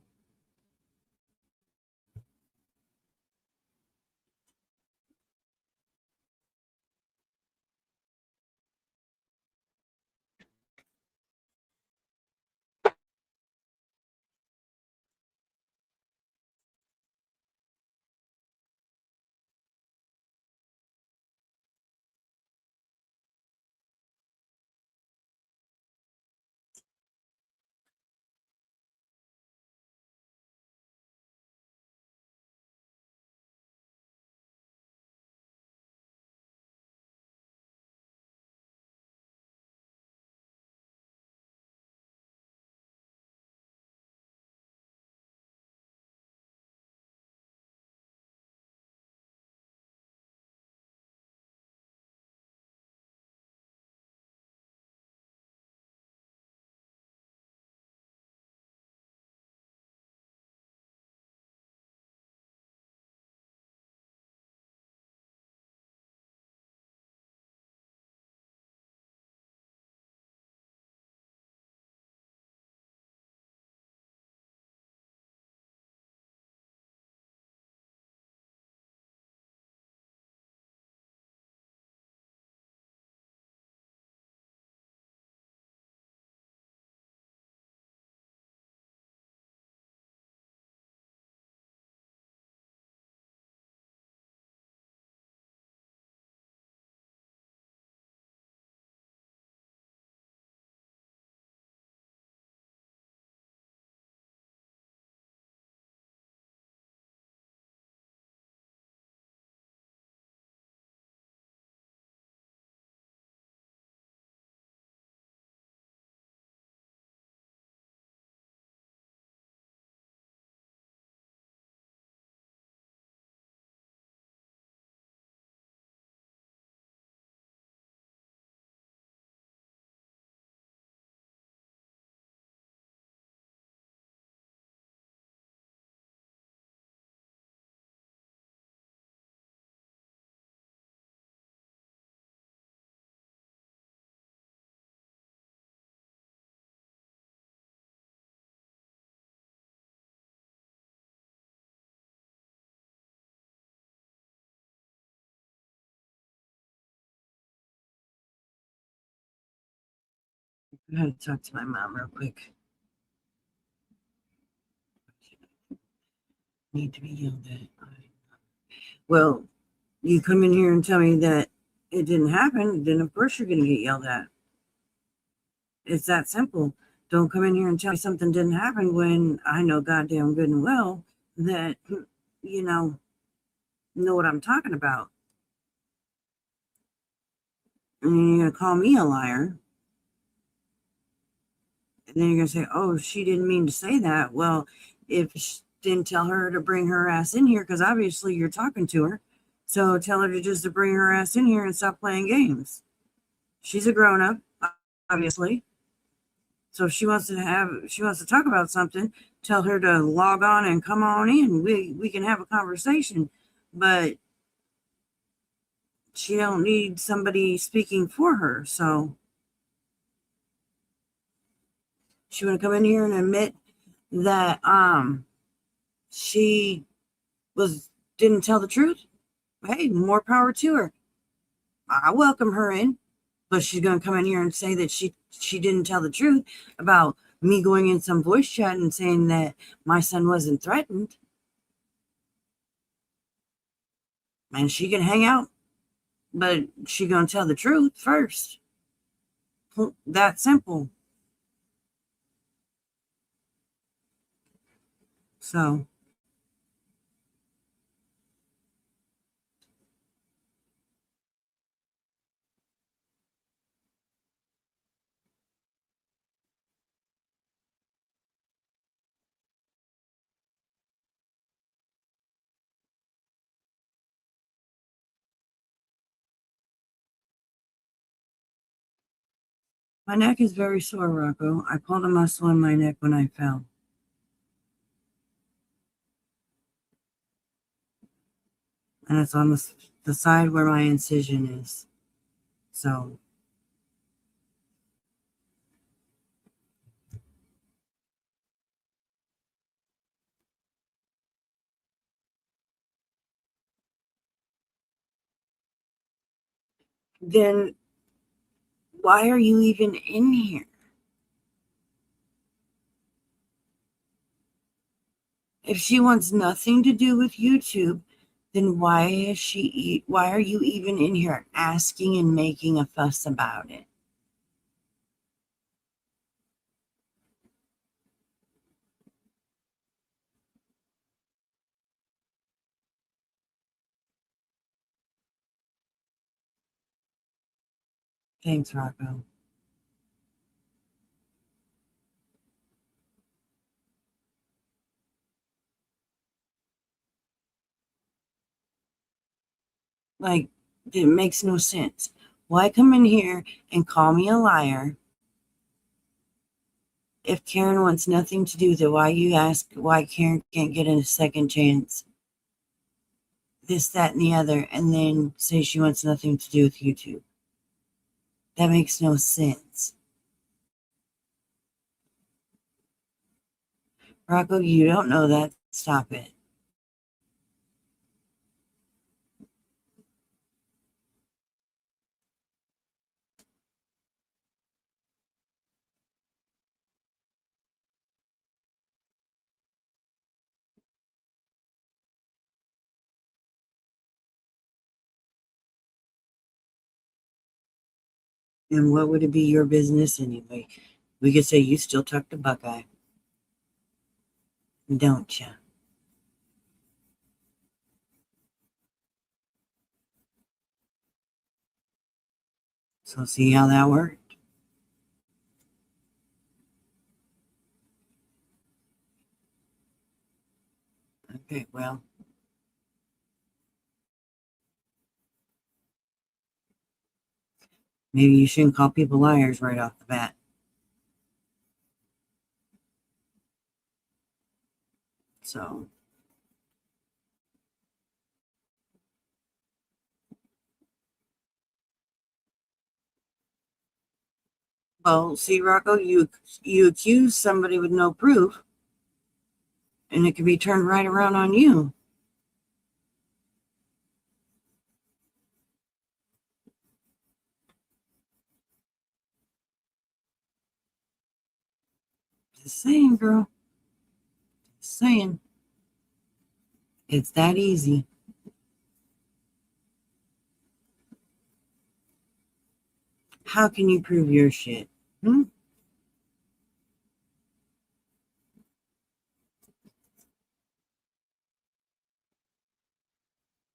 I had to talk to my mom real quick. Need to be yelled at. Well, you come in here and tell me that it didn't happen, then of course you're going to get yelled at. It's that simple. Don't come in here and tell me something didn't happen when I know goddamn good and well that, you know what I'm talking about. And then you're going to call me a liar. And then you're going to say, oh, she didn't mean to say that. Well, if she didn't tell her to bring her ass in here, because obviously you're talking to her. So tell her to bring her ass in here and stop playing games. She's a grown up, obviously. So if she wants to talk about something, tell her to log on and come on in. We can have a conversation. But she don't need somebody speaking for her. So she want to come in here and admit that she didn't tell the truth. Hey, more power to her. I welcome her in, but she's gonna come in here and say that she didn't tell the truth about me going in some voice chat and saying that my son wasn't threatened. And she can hang out, but she gonna tell the truth first. That simple. So my neck is very sore, Rocco. I pulled a muscle in my neck when I fell. And it's on the side where my incision is. So then why are you even in here? If she wants nothing to do with YouTube, then why are you even in here asking and making a fuss about it? Thanks, Rocco. Like, it makes no sense. Why come in here and call me a liar? If Karen wants nothing to do with it, why you ask why Karen can't get a second chance? This, that, and the other, and then say she wants nothing to do with YouTube. That makes no sense. Rocco, you don't know that. Stop it. And what would it be your business anyway? We could say you still talk to Buckeye. Don't you? So see how that worked? Okay, well. Maybe you shouldn't call people liars right off the bat. So. Well, see, Rocco, you accuse somebody with no proof, and it can be turned right around on you. Just saying, girl. Just saying. It's that easy. How can you prove your shit? Hmm?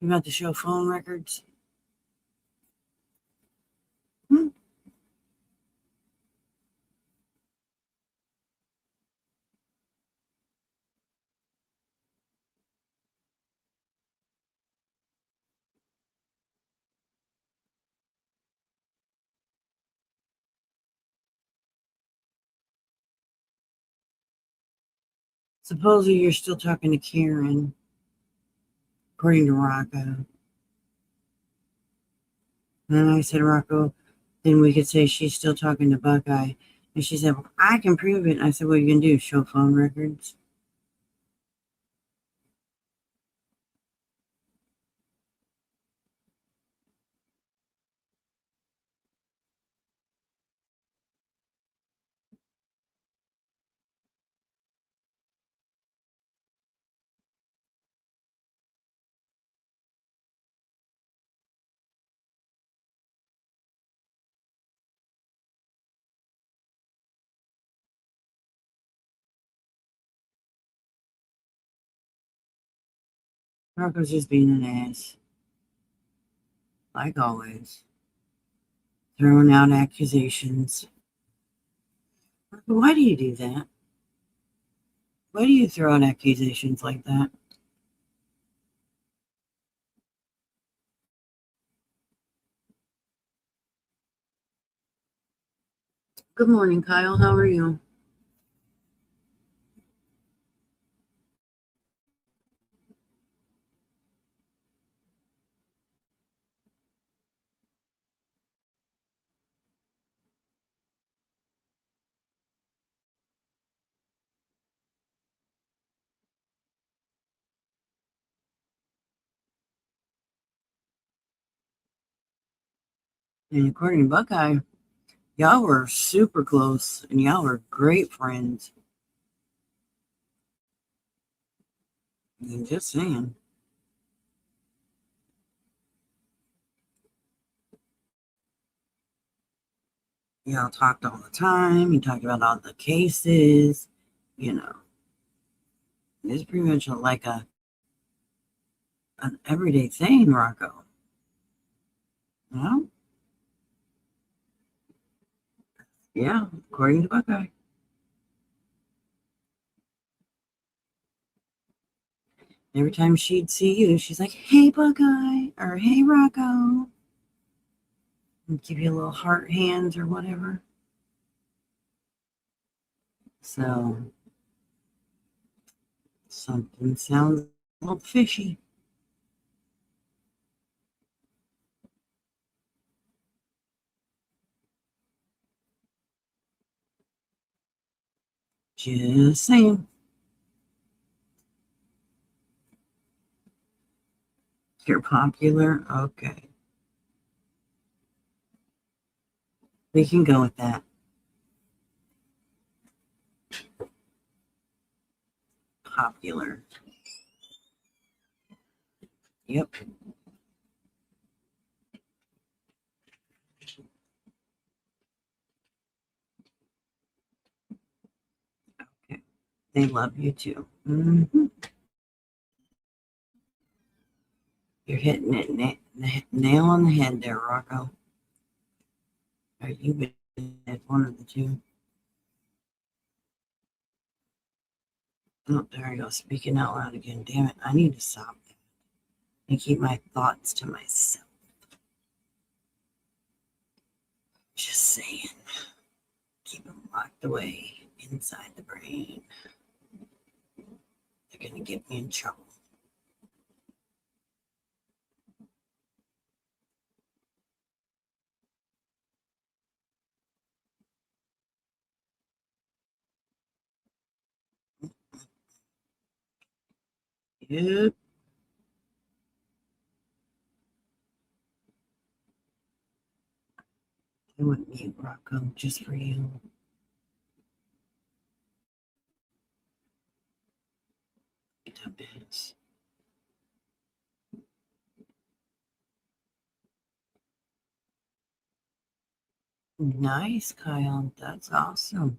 You about to show phone records? Hmm? Supposedly you're still talking to Karen, according to Rocco. And I said, Rocco, then we could say she's still talking to Buckeye. And she said, well, I can prove it. And I said, what are you going to do? Show phone records? Rocco's just being an ass, like always, throwing out accusations. Why do you do that? Why do you throw out accusations like that? Good morning, Kyle. How are you? And according to Buckeye, y'all were super close and y'all were great friends. I'm just saying. Y'all talked all the time. You talked about all the cases. You know, it's pretty much like an everyday thing, Rocco. You know? Yeah, according to Buckeye. Every time she'd see you, she's like, hey, Buckeye, or hey, Rocco. And give you a little heart hands or whatever. So, something sounds a little fishy. Just saying. You're popular? Okay. We can go with that. Popular. Yep. Okay. They love you too. Mm-hmm. You're hitting it nail on the head there, Rocco. Or you been at one of the two. Oh, there I go. Speaking out loud again. Damn it. I need to stop that and keep my thoughts to myself. Just saying. Keep them locked away inside the brain. They're going to get me in trouble. Yep. I went mute, Rocco, just for you. a mess. Nice, Kyle. That's awesome.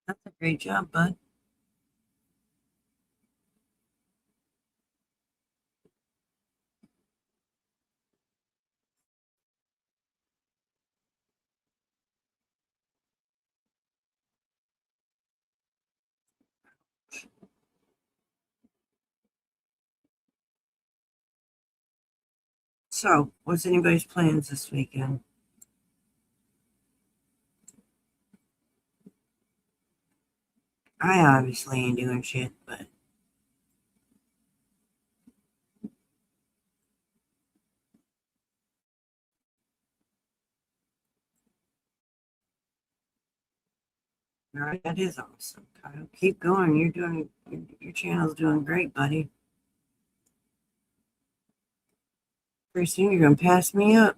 That's a great job, bud. So, what's anybody's plans this weekend? I obviously ain't doing shit, but all right, that is awesome, Kyle. Keep going. You're doing your channel's doing great, buddy. Pretty soon you're gonna pass me up.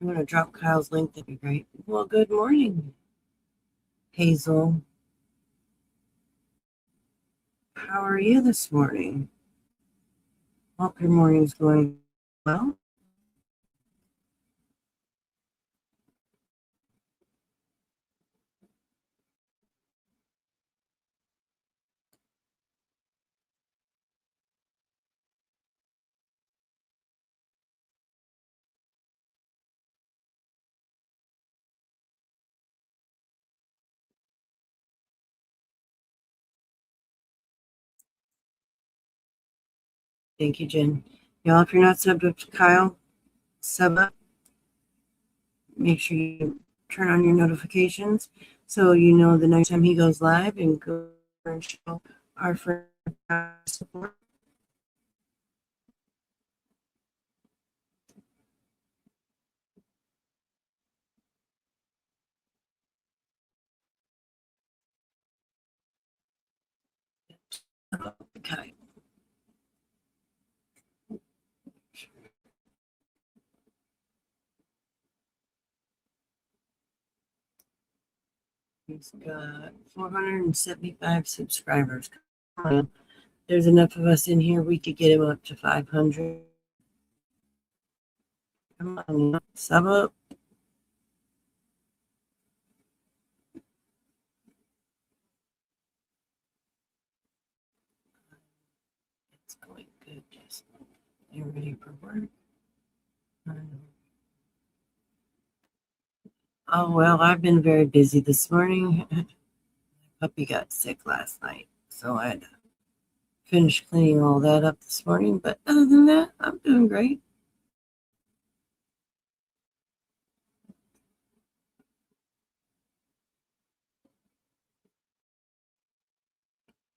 I'm gonna drop Kyle's link. That'd be great. Well, good morning, Hazel. How are you this morning? Hope your morning's going well. Thank you, Jen. Y'all, if you're not subbed up to Kyle, sub up. Make sure you turn on your notifications so you know the next time he goes live, and go and show our friend support. Okay. He's got 475 subscribers. There's enough of us in here, we could get him up to 500. Come on, sub up. It's going good. Just you ready for work? Oh, well, I've been very busy this morning. Puppy got sick last night, so I had to finish cleaning all that up this morning. But other than that, I'm doing great.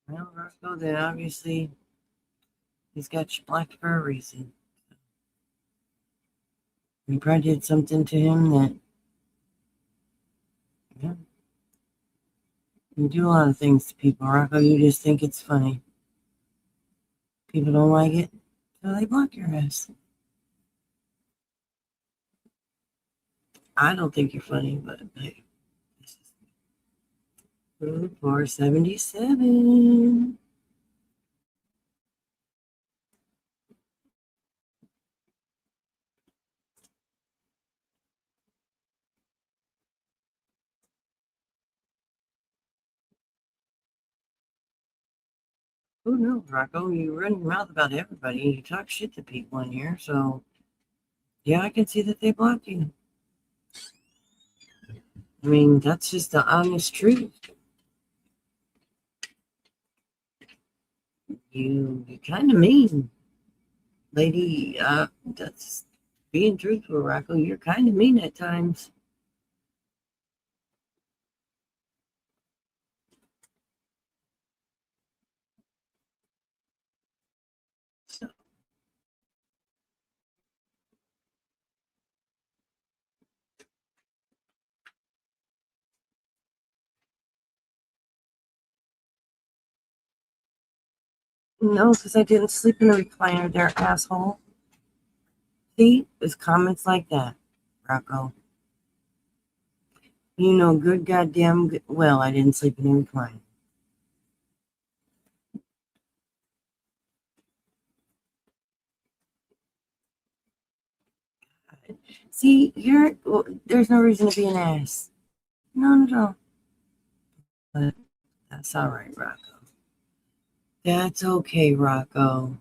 Well, Roscoe, then obviously he's got you black for a reason. You probably did something to him that, yeah. You do a lot of things to people, Rocco. You just think it's funny. People don't like it, so they block your ass. I don't think you're funny, but hey. 477. Who knows, Rocco? You run your mouth about everybody. You talk shit to people in here, so yeah, I can see that they block you. I mean, that's just the honest truth. You kind of mean, lady. That's being truthful, Rocco. You're kind of mean at times. No, because I didn't sleep in the recliner there, asshole. See, it's comments like that, Rocco. You know good goddamn well I didn't sleep in the recliner. See, there's no reason to be an ass. No. But that's all right, Rocco. That's okay, Rocco.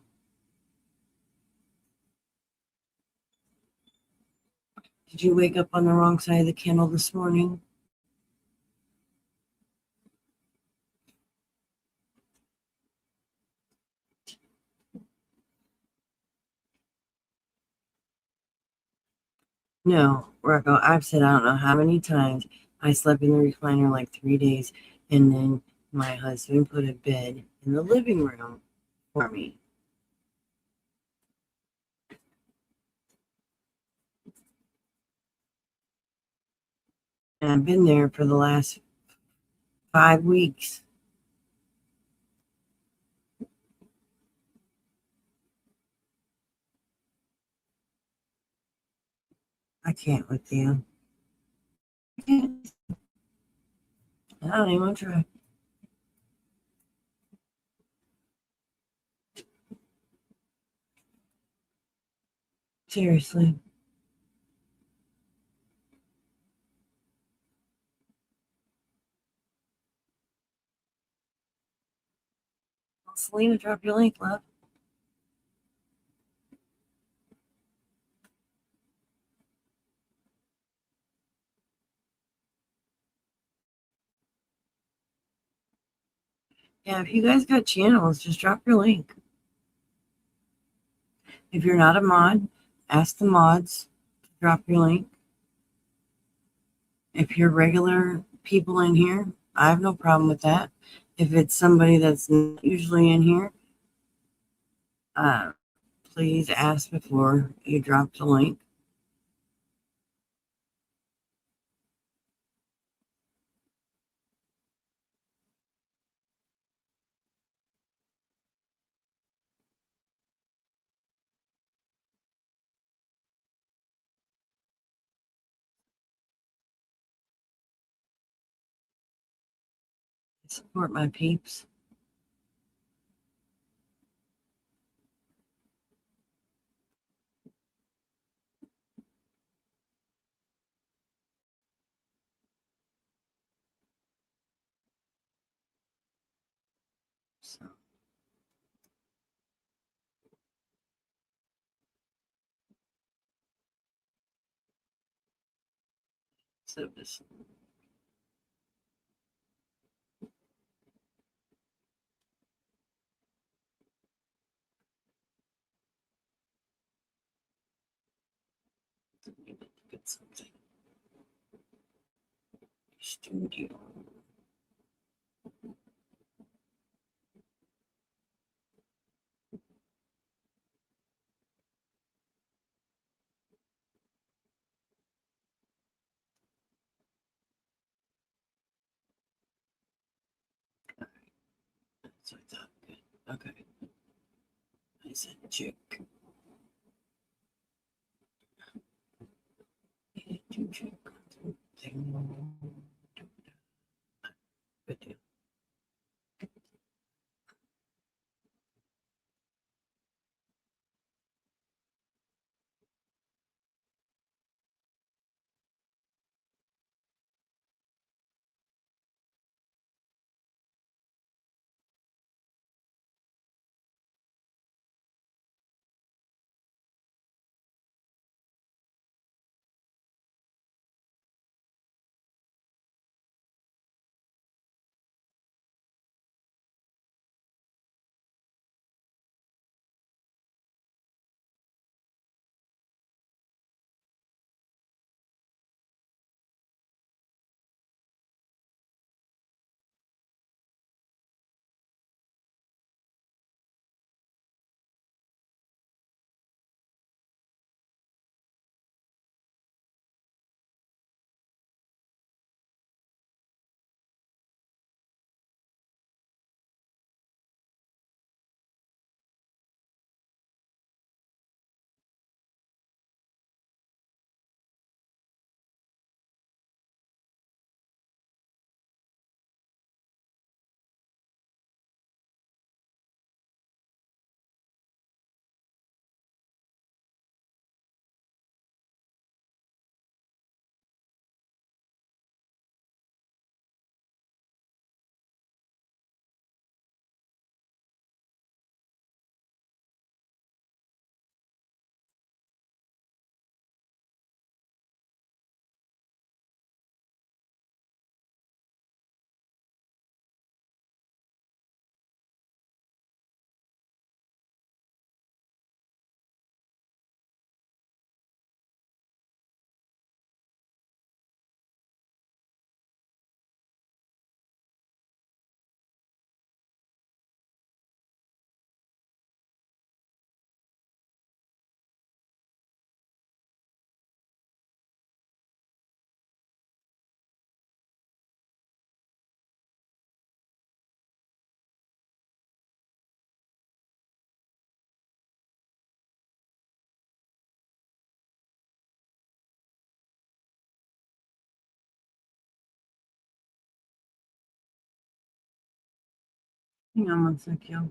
Did you wake up on the wrong side of the kennel this morning? No, Rocco, I've said I don't know how many times I slept in the recliner like 3 days, and then my husband put a bed in the living room for me. And I've been there for the last 5 weeks. I can't with you. I don't even want to try. Seriously. Selena, drop your link, love. Yeah, if you guys got channels, just drop your link. If you're not a mod, ask the mods to drop your link. If you're regular people in here, I have no problem with that. If it's somebody that's not usually in here, please ask before you drop the link. Support my peeps. So, this. Get something. Studio. So I thought, good. Okay. I said chick. Good deal. Hang on one sec, yo.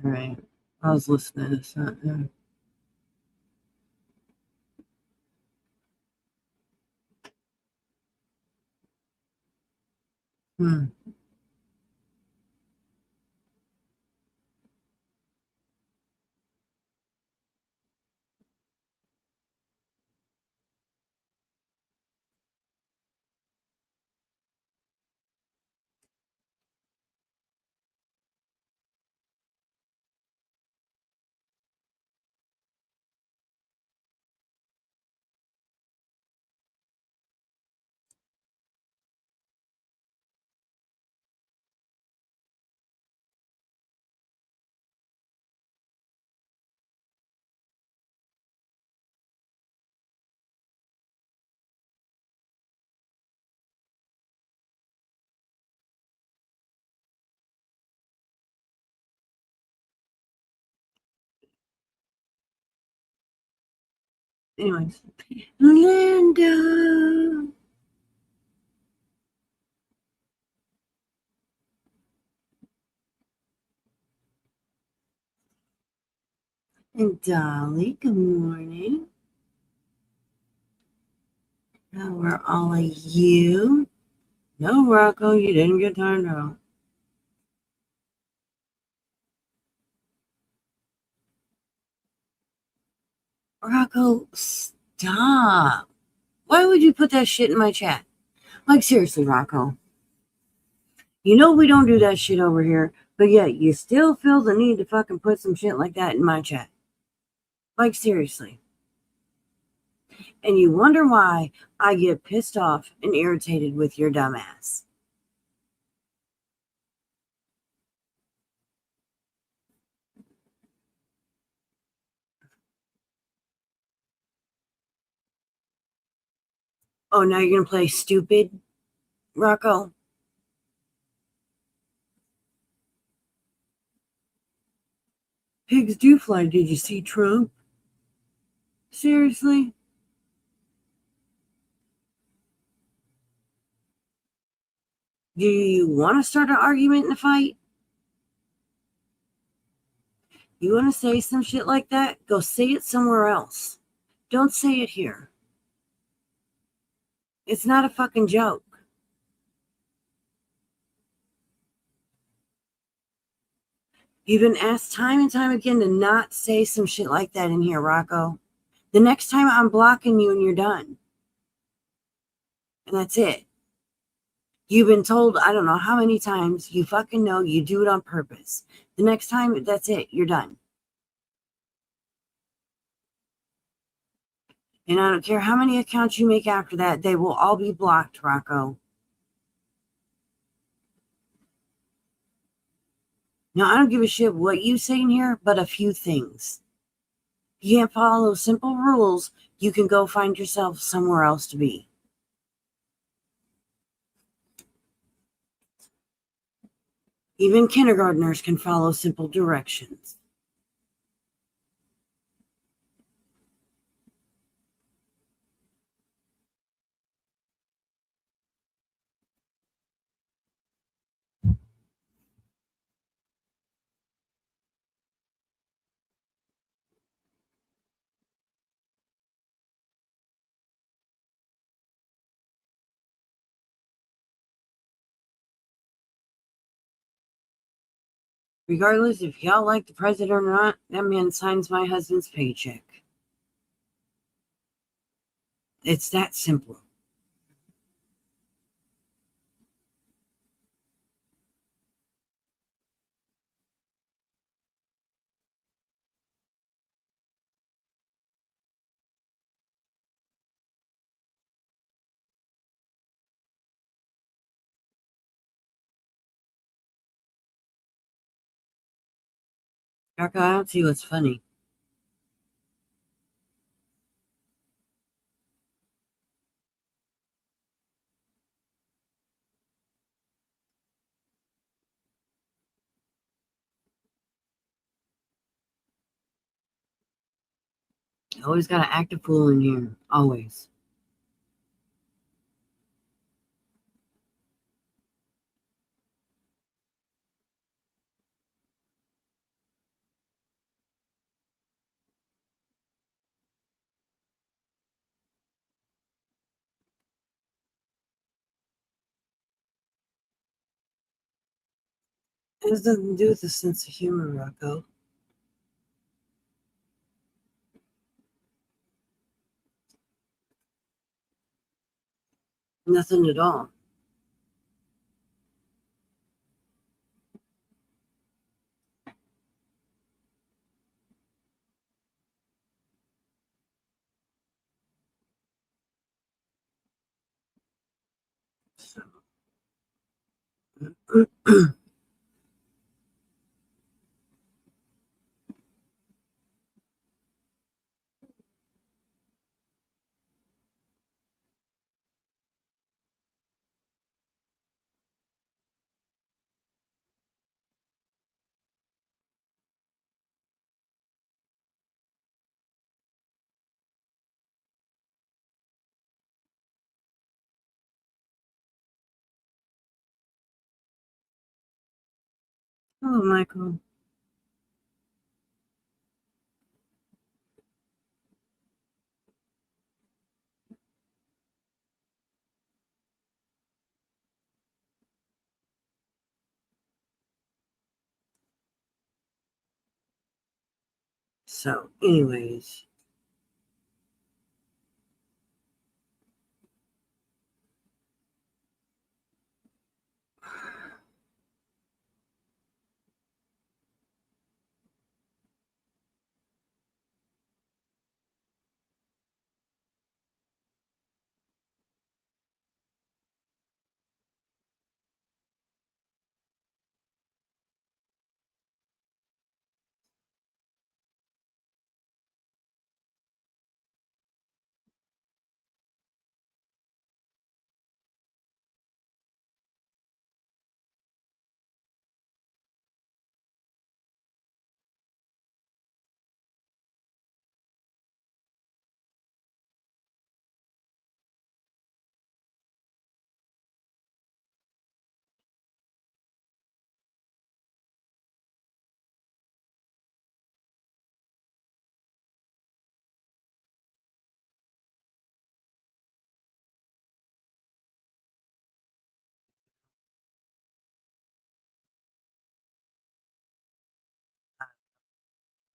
All right. I was listening to something. Hmm. Anyways, Linda. And Dolly, good morning. How are all of you? No, Rocco, you didn't get turned out. Rocco, stop. Why would you put that shit in my chat? Like, seriously, Rocco. You know we don't do that shit over here, but yet you still feel the need to fucking put some shit like that in my chat. Like, seriously. And you wonder why I get pissed off and irritated with your dumbass. Oh, now you're going to play stupid, Rocco? Pigs do fly. Did you see Trump? Seriously? Do you want to start an argument and a fight? You want to say some shit like that? Go say it somewhere else. Don't say it here. It's not a fucking joke. You've been asked time and time again to not say some shit like that in here, Rocco. The next time I'm blocking you and you're done. And that's it. You've been told, I don't know how many times, you fucking know you do it on purpose. The next time, that's it. You're done. And I don't care how many accounts you make after that, they will all be blocked, Rocco. Now, I don't give a shit what you say in here, but a few things. If you can't follow simple rules, you can go find yourself somewhere else to be. Even kindergartners can follow simple directions. Regardless if y'all like the president or not, that man signs my husband's paycheck. It's that simple. Rocco, I don't see what's funny. Always gotta act a fool in here. Always. It has nothing to do with a sense of humor, Rocco. Nothing at all. So. Oh, Michael. So, anyways.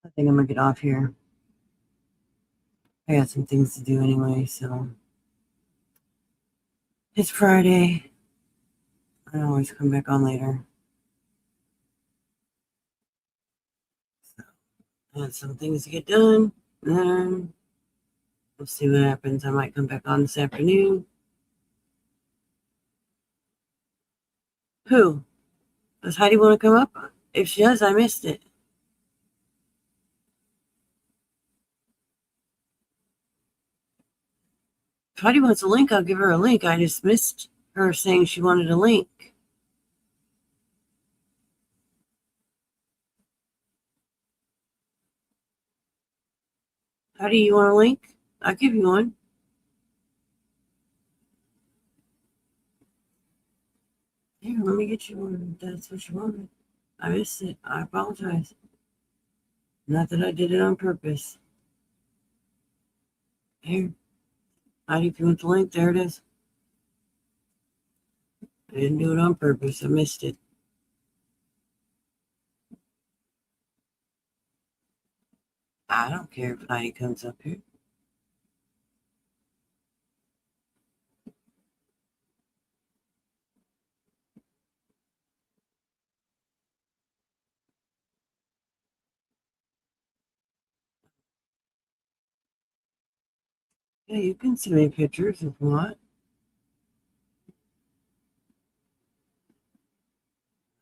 I think I'm gonna get off here. I got some things to do anyway, so it's Friday. I always come back on later. So I had some things to get done. Then we'll see what happens. I might come back on this afternoon. Who? Does Heidi want to come up? If she does, I missed it. If Heidi wants a link, I'll give her a link. I just missed her saying she wanted a link. How do you want a link? I'll give you one. Here, let me get you one. That's what you wanted. I missed it. I apologize. Not that I did it on purpose. Here. Heidi, if you want the link, there it is. I didn't do it on purpose. I missed it. care if Heidi comes up here. Yeah, you can send me pictures if you want.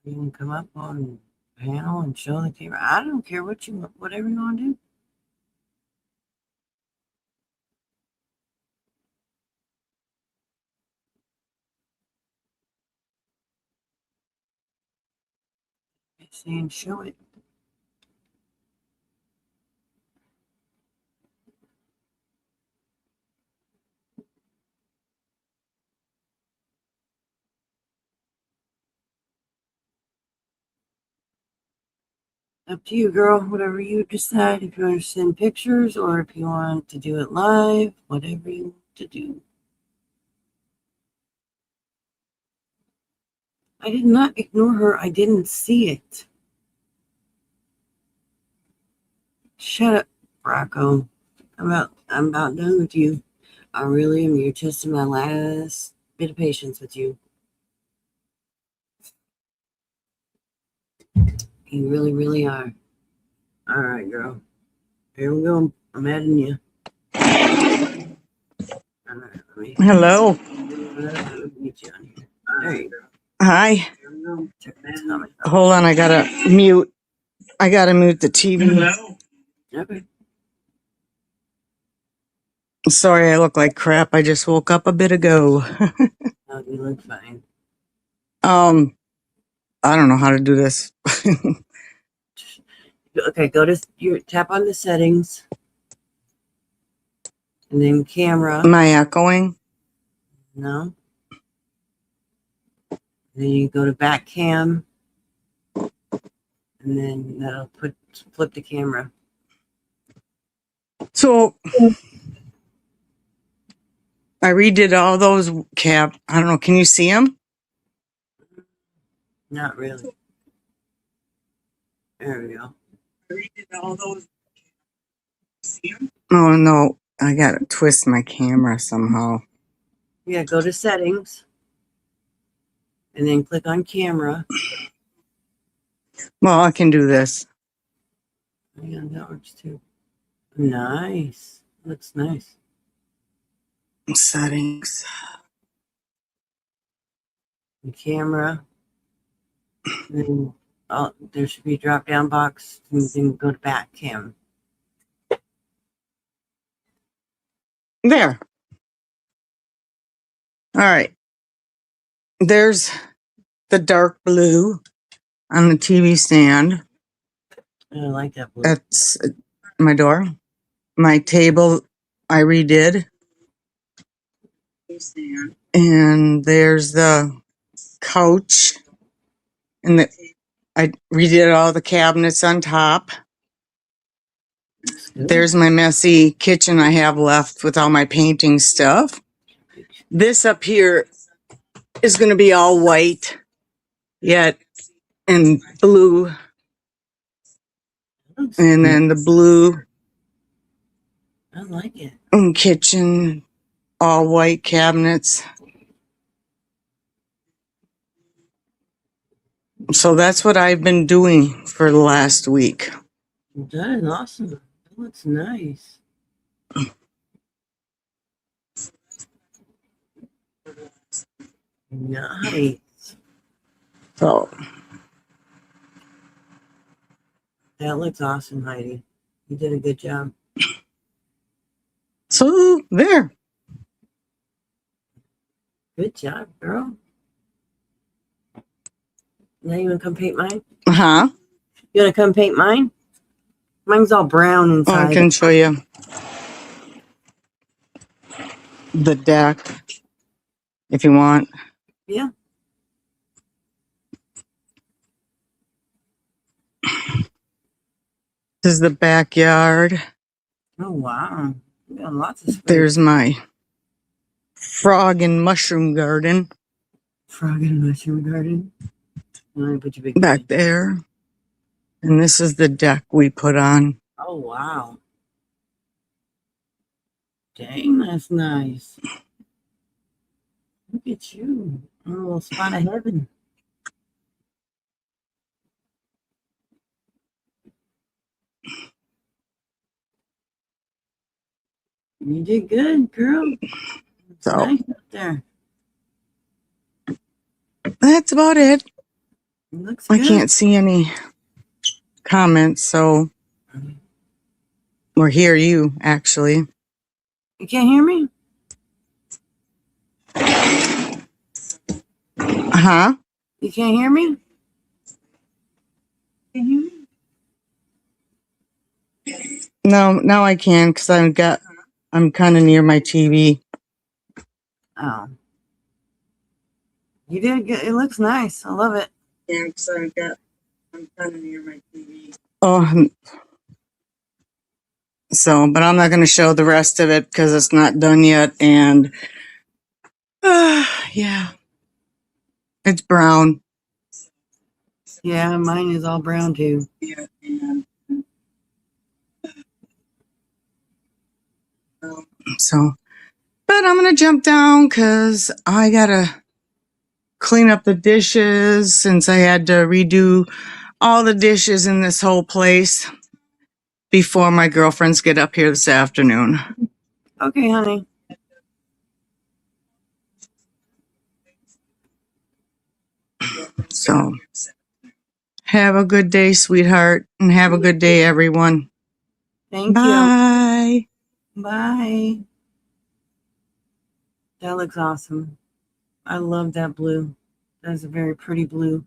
You can come up on panel and show the camera. I don't care whatever you want to do. It's saying show it. Up to you, girl. Whatever you decide. If you want to send pictures or if you want to do it live, whatever you want to do. I did not ignore her. I didn't see it. Shut up, Rocco. I'm about done with you. I really am. You're testing my last bit of patience with you. You really, really are. All right, girl. Here we go. I'm adding you. All right, let me Hello. get you on here. There you go. Hi. Here we go. Check that stomach out. Hold on. I gotta mute the TV. Okay. Sorry, I look like crap. I just woke up a bit ago. No, you look fine. I don't know how to do this. Okay, go to your tap on the settings, and then camera. Am I echoing? No. Then you go to back cam, and then that'll flip the camera. So I redid all those I don't know. Can you see them? Not really. There we go. I redid all those. See them? Oh no! I gotta twist my camera somehow. Yeah, go to settings, and then click on camera. Well, I can do this. Yeah, that works too. Nice. Looks nice. Settings. The camera. And then there should be a drop down box. And then go to back cam. There. All right. There's the dark blue on the TV stand. I like that blue. That's my door. My table I redid. And there's the couch. And I redid all the cabinets on top. There's my messy kitchen I have left with all my painting stuff. This up here is going to be all white, yet and blue. And then the blue I like it. kitchen, all white cabinets. So that's what I've been doing for the last week. That is awesome. That looks nice. Nice. So That looks awesome, Heidi. You did a good job. So there. Good job, girl. Now you want to come paint mine? Uh-huh. You want to come paint mine? Mine's all brown Oh, inside. I can show you the deck if you want. Yeah. This is the backyard. Oh, wow. You got lots of space. There's my frog and mushroom garden frog and mushroom garden. Put your big back there. And this is the deck we put on. Oh, wow. Dang, that's nice. Look at you. A little spot of heaven. You did good, girl. It's So nice up there. that's about it. It looks I good. can't see any comments, so or hear you actually. You can't hear me? Huh? You can't hear me? Can you hear me? No, now I can because I'm kind of near my TV. Oh. You did good. It looks nice. I love it. Yeah, because I'm kind of near my TV. Oh, so but I'm not going to show the rest of it because it's not done yet, and yeah, it's brown. Yeah, mine is all brown too. Yeah, and so, but I'm going to jump down because I got to clean up the dishes since I had to redo all the dishes in this whole place before my girlfriends get up here this afternoon. Okay, honey. So, have a good day, sweetheart, and have a good day, everyone. Thank Bye. you. Bye. That looks awesome. I love that blue. That's a very pretty blue.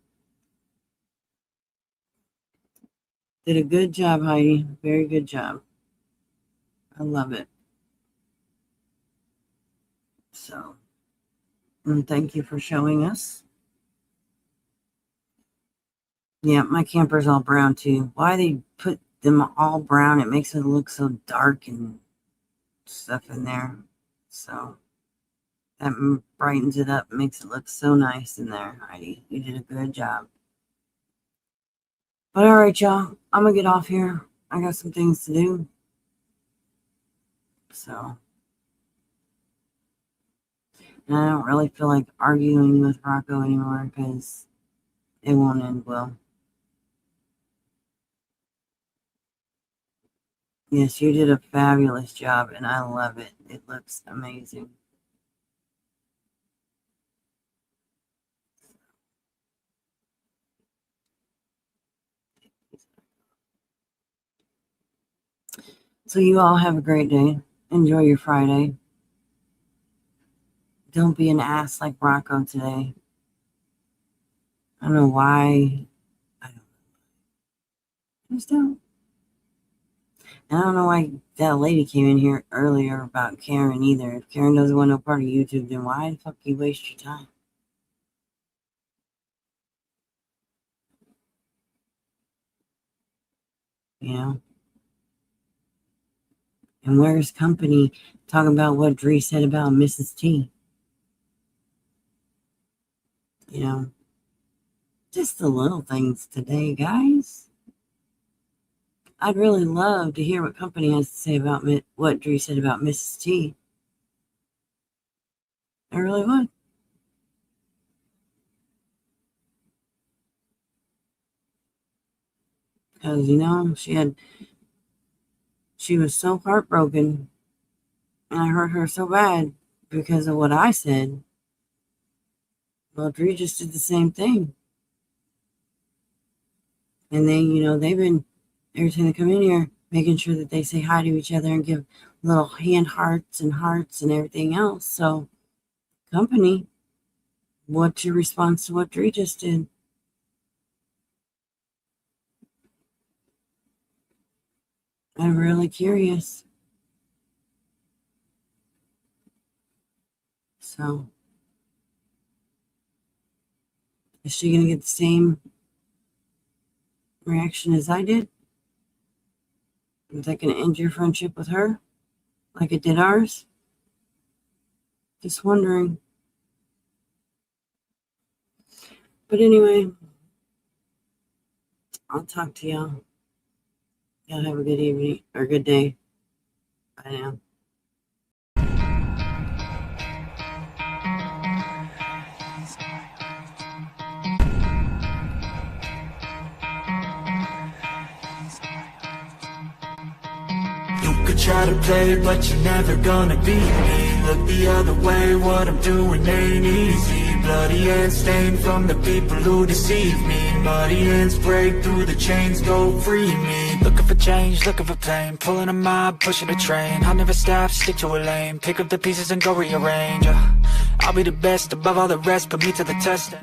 Did a good job, Heidi. Very good job. I love it. So, and thank you for showing us. Yeah, my camper's all brown too. Why they put them all brown? It makes it look so dark and stuff in there. So that brightens it up, makes it look so nice in there, Heidi. You did a good job. But all right, y'all, I'm gonna get off here. I got some things to do. So, and I don't really feel like arguing with Rocco anymore because it won't end well. Yes, you did a fabulous job, and I love it. It looks amazing. So you all have a great day. Enjoy your Friday. Don't be an ass like Rocco today. I don't know why. I don't know. Just don't. And I don't know why that lady came in here earlier about Karen either. If Karen doesn't want no part of YouTube, then why the fuck you waste your time? You know? And where's company talking about what Dree said about Mrs. T? You know? Just the little things today, guys. I'd really love to hear what company has to say about what Dree said about Mrs. T. I really would. Because, you know, she was so heartbroken and I hurt her so bad because of what I said. Well, Dree just did the same thing. And they, you know, they've been, every time they come in here, making sure that they say hi to each other and give little hand hearts and everything else. So, company, what's your response to what Dree just did? I'm really curious. So, is she going to get the same reaction as I did? Is that going to end your friendship with her like it did ours? Just wondering. But anyway, I'll talk to y'all. Y'all have a good evening or good day. Bye now. try to play, but you're never gonna beat me. Look the other way, what I'm doing ain't easy. Bloody hands stained from the people who deceive me. Muddy hands break through the chains, go free me. Looking for change, looking for pain, pulling a mob, pushing a train. I'll never stop, stick to a lane, pick up the pieces and go rearrange. I'll be the best above all the rest, put me to the test.